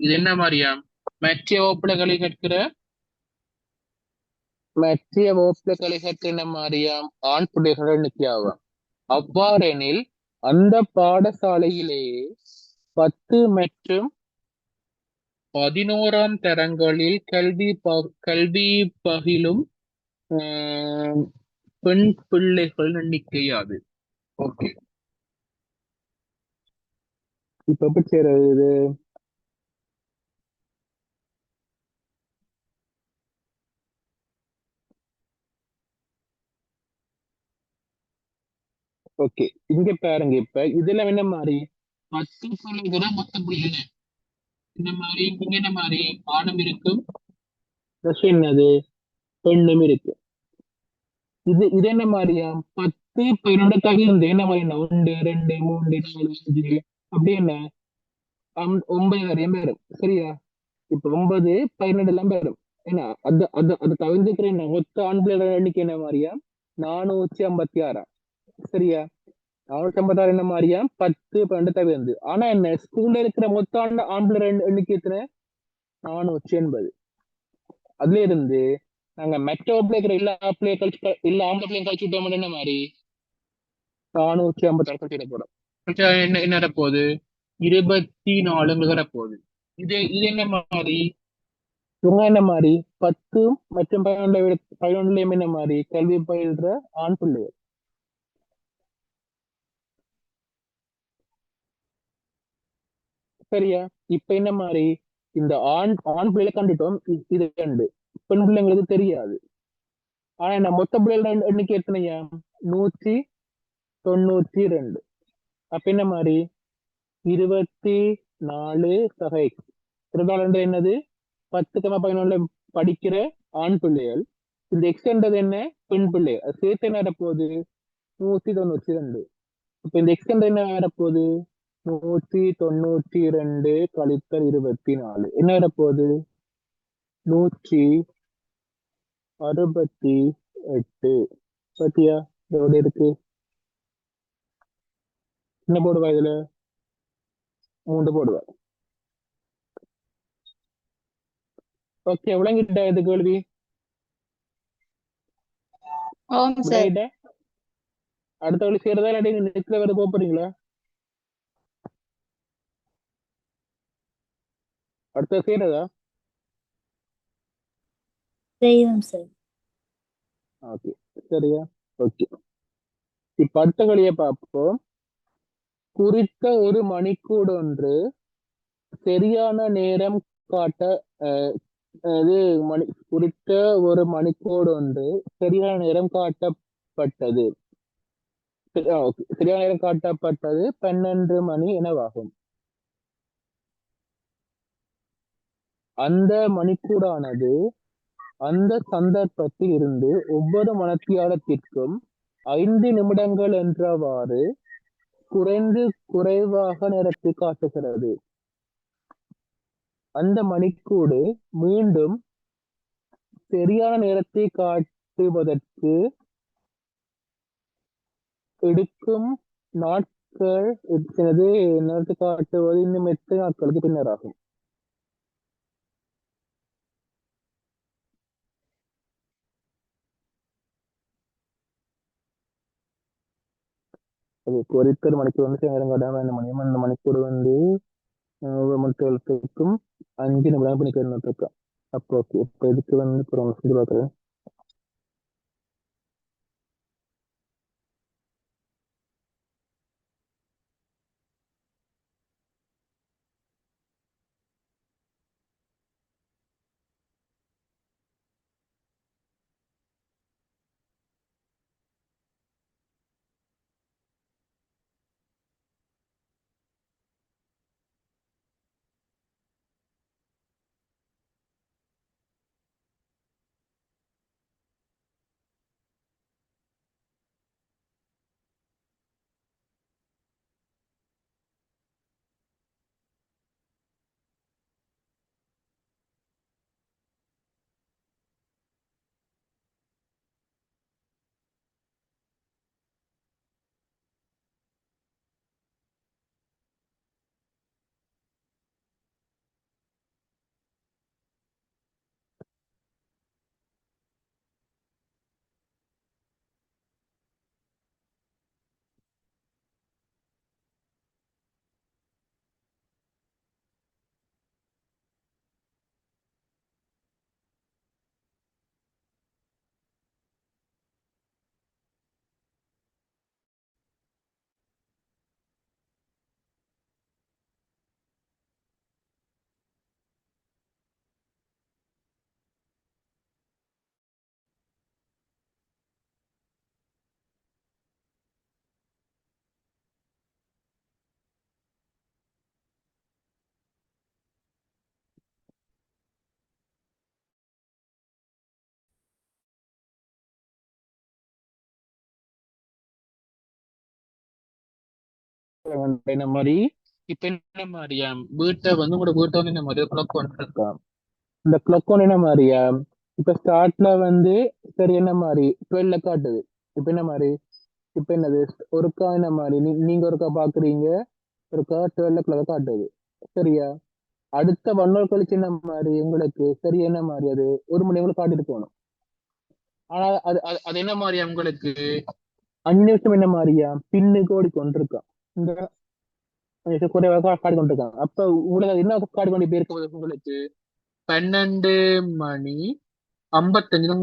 இது என்ன மாதிரியா? மற்ற வகுப்புகளை கற்கிற என்ன மாதிரியாம் ஆண் பிள்ளைகள் எண்ணிக்கையாகும். அவ்வாறெனில் அந்த பாடசாலையிலேயே 10 மற்றும் 11ஆம் தரங்களில் கல்வி பகிலும் பெண் பிள்ளைகள் எண்ணிக்கையாது. ஓகே, இப்ப எப்படி செய்யறது இது? ஓகே, இங்க பாருங்க. இப்ப இதுல என்ன மாதிரி 10 பிள்ளைகள் மொத்த பிள்ளைகள் இந்த மாதிரி இங்க என்ன மாதிரி ஆணும் இருக்கும் plus என்னது பெண்ணும் இருக்கு. இது என்ன மாதிரியா 10 11 தகுந்த என்ன மாதிரி 1 2 3 4 5 அப்படி என்ன 9 வரையும் பேரும். சரியா? இப்ப 9 12 எல்லாம் பேரும். ஏன்னா அது தவிர்த்துக்கிற என்ன மொத்த ஆண் பிள்ளைகளோட எண்ணிக்கை என்ன மாதிரியா 456. சரியா? 456 என்ன மாதிரியா 10 12 தவிர்த்து. ஆனா என்ன ஸ்கூல்ல இருக்கிற மொத்த ஆண் பிள்ளைகள் எண்ணிக்கை எத்தனை? 480. அதுல இருந்து நாங்க மெட்ரோ பிள்ளைக்கிற எல்லா பிள்ளைய கழிச்சு எல்லா ஆம்பளை பிள்ளையும் கழிச்சு விட்டோம். என்ன மாதிரி 456 கழிச்சு போறோம். என்ன வரப்போகுது? 24 வரப்போகுது. இது என்ன மாதிரி? இவங்க என்ன மாதிரி 10 மற்றும் 11 என்ன மாதிரி கல்வி பயில்ற ஆண் பிள்ளைகள். சரியா? இப்ப என்ன மாதிரி இந்த ஆண் பிள்ளைகளை கண்டுட்டோம். இது 2 பெண் பிள்ளைங்களுக்கு தெரியாது. ஆனா என்ன மொத்த பிள்ளைகள் எண்ணிக்கை எத்தனையா 192. அப்ப என்ன மாதிரி 24 சக X. 24 என்னது 10,11 படிக்கிற ஆண் பிள்ளைகள். இந்த X என்றது என்ன பெண் பிள்ளைகள். அது சேர்த்து என்ன வரப்போகுது 192. இப்ப இந்த X என்ற என்ன வரப்போகுது 192 கழித்தல் 24 என்ன வரப்போகுது 168. பத்தியா இதோட இருக்கு. என்ன போடுவா இதுல 3 போடுவா. ஓகே, விளங்கிட்டா இது கேள்வி? ஓம் சார். விளங்கிட்ட? அடுத்த வழி செய்யறதா இல்லாட்டி நெக்ஸ்ட்ல வேற போறீங்களா? அடுத்த செய்யறதா? செய்வோம் சார். ஓகே, சரியா? ஓகே, இப்ப அடுத்த வழியை பார்ப்போம். குறித்த ஒரு மணிக்கூடு ஒன்று சரியான நேரம் காட்ட அது குறித்த ஒரு மணிக்கூடு ஒன்று சரியான நேரம் காட்டப்பட்டது. சரியான நேரம் காட்டப்பட்டது 12 மணி எனவாகும். அந்த மணிக்கூடானது அந்த சந்தர்ப்பத்தில் இருந்து ஒவ்வொரு மணித்தியாலத்திற்கும் 5 நிமிடங்கள் என்றவாறு குறைவாக நேரத்தை காட்டுகிறது. அந்த மணிக்கூடு மீண்டும் சரியான நேரத்தை காட்டுவதற்கு எடுக்கும் நாட்கள் எத்தனது நேரத்தை காட்டுவது இன்னும் 8 நாட்களுக்கு பின்னர் ஆகும். அது குறித்த மணிக்கு வந்து நேரம் காட்டாம இந்த மணியும் அந்த மணிக்கூட வந்து ஒவ்வொரு மணி எழுத்துக்கும் 5 நிமிடம் பண்ணிக்க இருக்கேன். அப்போ ஓகே, இப்போ இதுக்கு வந்து அப்புறம் செஞ்சு பார்க்குறேன். என்ன மாதிரி இப்ப என்ன மாதிரியா வீட்டை வந்து உங்களோட வீட்டை வந்து இந்த மாதிரி கிளாக் பண்ணிருக்கா? இருக்கா இந்த கிளக் ஒன்று என்ன மாதிரியா? இப்ப ஸ்டார்ட்ல வந்து சரி என்ன மாதிரி 12 காட்டுது. இப்ப என்ன மாதிரி? இப்ப என்னது ஒருக்கா என்ன மாதிரி நீங்க ஒருக்கா பாக்குறீங்க, ஒருக்கா 12 காட்டுது. சரியா? அடுத்த 1 hour கழிச்சு என்ன மாதிரி உங்களுக்கு சரி என்ன மாதிரி அது 1 மணி உங்களுக்கு காட்டிட்டு போகணும். ஆனா அது அது அது என்ன மாதிரியா உங்களுக்கு 5 நிமிஷம் என்ன மாதிரியா பின்னுக்கு ஓடிக்கொண்டிருக்கான். இந்த குறைவாக காட்டி கொண்டிருக்காங்க. அப்ப உங்களுக்கு அது என்ன காட்டி கொண்டு போயிருக்க உங்களுக்கு 12:55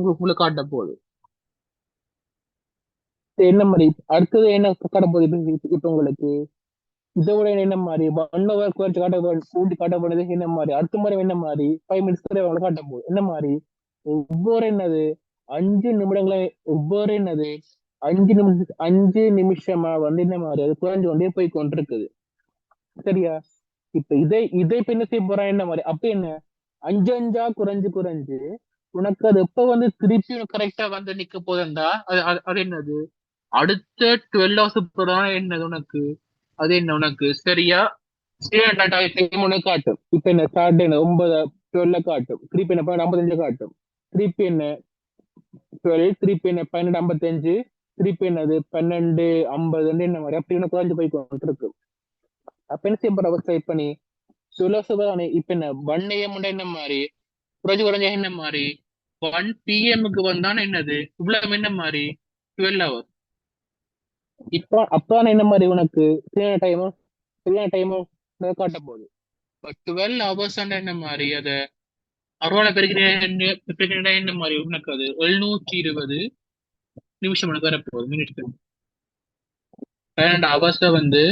உங்களுக்கு காட்ட போகுது. என்ன மாதிரி அடுத்தது என்ன காட்ட போகுது இப்ப உங்களுக்கு இதை விட என்ன மாதிரி 1 hour குறைச்சு கூட்டி காட்டப்படுது. என்ன மாதிரி அடுத்த முறை என்ன மாதிரி 5 minutes அவங்களை காட்ட போகுது. என்ன மாதிரி ஒவ்வொரு என்னது 5 நிமிடங்களை ஒவ்வொரு என்னது 5 நிமிஷமா வந்து என்ன மாதிரி அது குறைஞ்சு கொண்டே போய் கொண்டிருக்குது. சரியா? இப்ப இதை இப்ப என்ன செய்ய போறான் என்ன மாதிரி அப்ப என்ன 5 குறைஞ்சு குறைஞ்சு உனக்கு அது எப்ப வந்து திருப்பி கரெக்டா வந்து நிக்க போதுண்டா அது என்னது அடுத்த 12 hours தான் என்னது உனக்கு அது என்ன உனக்கு சரியா உனக்கு காட்டும். இப்ப என்ன ஸ்டார்ட் என்ன 9 காட்டும். திருப்பி என்ன 55 காட்டும். திருப்பி என்ன 12, திருப்பி என்ன 12:55, திருப்பி என்னது 12:50 என்ன மாதிரி அப்படி என்ன குறைஞ்சு போய் கொண்டிருக்கு. அப்ப என்ன செய்ய போற அவஸ்தை இப்ப நீ சுலசுதானே இப்ப என்ன 1 AM என்ன மாதிரி குறைஞ்சு குறைஞ்ச என்ன மாதிரி 1 PM வந்தானே என்னது இவ்வளவு என்ன மாதிரி 12 hours. இப்ப அப்பதான் என்ன மாதிரி உனக்கு சரியான டைம் காட்ட போகுது. 12 hours என்ன மாதிரி அத 60 பெருக்கிற என்ன மாதிரி உனக்கு அது 720 நிமிஷம் உனக்கு வரப்போகுது மினிட்ஸ். 12 hours வந்து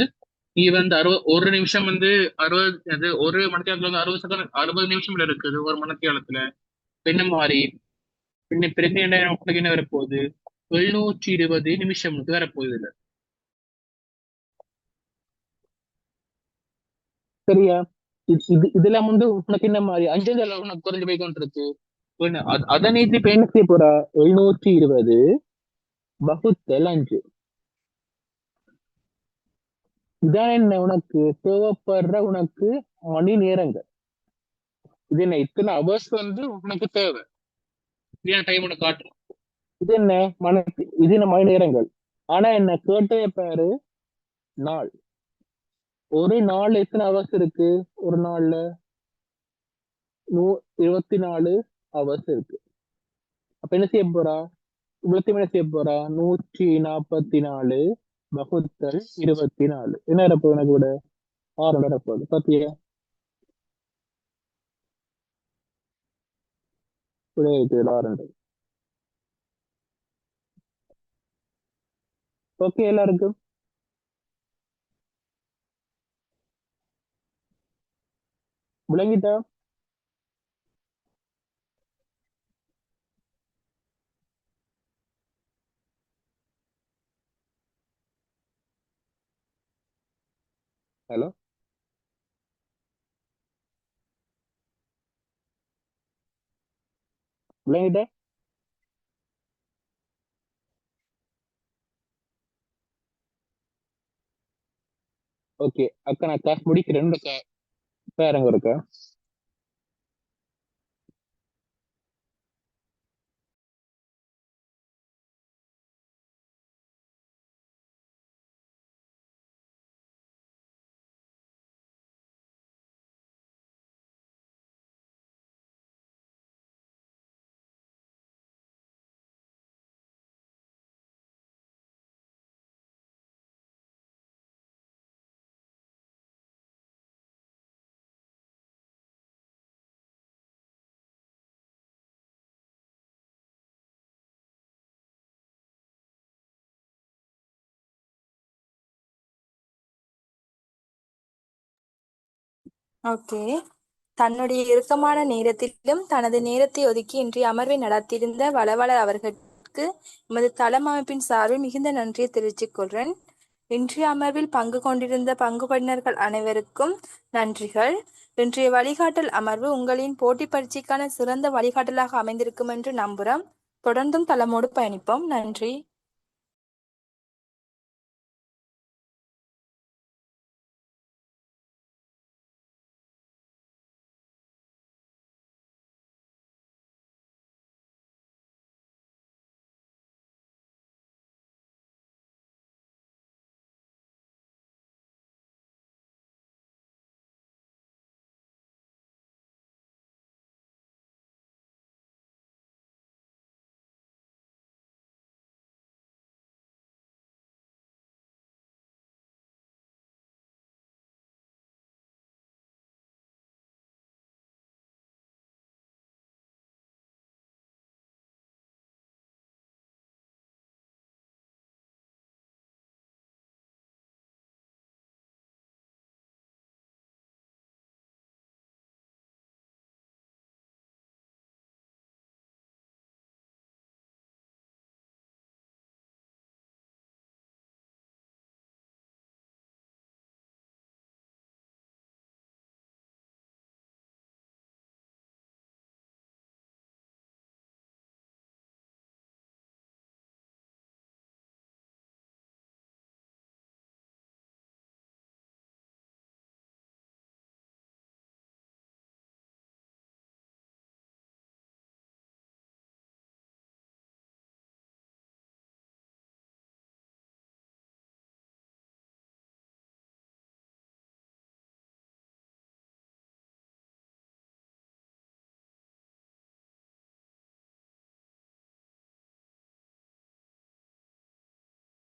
நீ வந்து 1 நிமிஷம் வந்து 60 அது 1 மணித்தியாலத்துல வந்து 60 செகண்ட் 60 நிமிஷம் இருக்குது 1 மணித்தியாலத்துல. என்ன மாதிரி பின்ன உனக்கு என்ன வரப்போகுது 720 நிமிஷம் உனக்கு வரப்போகுது. இல்ல சரியா? இதெல்லாம் வந்து உனக்கு என்ன மாதிரி 5 உனக்கு குறைஞ்சு போய் கொண்டிருக்கு. அதை நீ இப்ப என்ன செய்ய போறா 720 வகுத்தல் 5 இதான் என்ன உனக்கு தேவைப்படுற உனக்கு மணி நேரங்கள். இது என்ன இத்தனை அவர்ஸ் வந்து உனக்கு தேவை. டைம் உனக்கு காட்டுறோம். இது என்ன இது என்ன மணி நேரங்கள். ஆனா என்ன கேட்டே பாரு, நாள். ஒரு நாள் எத்தனை ஹவர்ஸ் இருக்கு? ஒரு நாள்ல 24 ஹவர்ஸ் இருக்கு. அப்ப என்ன செய்ய போறா? இவ்வளத்தையும் என்ன செய்ய போறா? 144 வகுத்தல் 24. என்ன வரப்போகுது? எனக்கு கூட 6 வரப்போகுது. பாத்தியா? கூட இருக்குது 6. ஓகே எல்லாருக்கும்? விளங்கிட்டா? ஹலோ, விளங்கிட்டா? ஓகே அக்கா, நான் கிளாஸ் முடிக்கிறேன். பாருங்க இருக்கா. ஓகே. தன்னுடைய இறுக்கமான நேரத்திலும் தனது நேரத்தை ஒதுக்கி இன்றைய அமர்வை நடத்தியிருந்த வளவளர் அவர்களுக்கு எமது தளம் அமைப்பின் சார்பில் மிகுந்த நன்றியை தெரிவித்துக் கொள்கிறேன். இன்றைய அமர்வில் பங்கு கொண்டிருந்த பங்குபற்றினர்கள் அனைவருக்கும் நன்றிகள். இன்றைய வழிகாட்டல் அமர்வு உங்களின் போட்டி பரீட்சைக்கான சிறந்த வழிகாட்டலாக அமைந்திருக்கும் என்று நம்புகிறோம். தொடர்ந்தும் தளமோடு பயணிப்போம். நன்றி.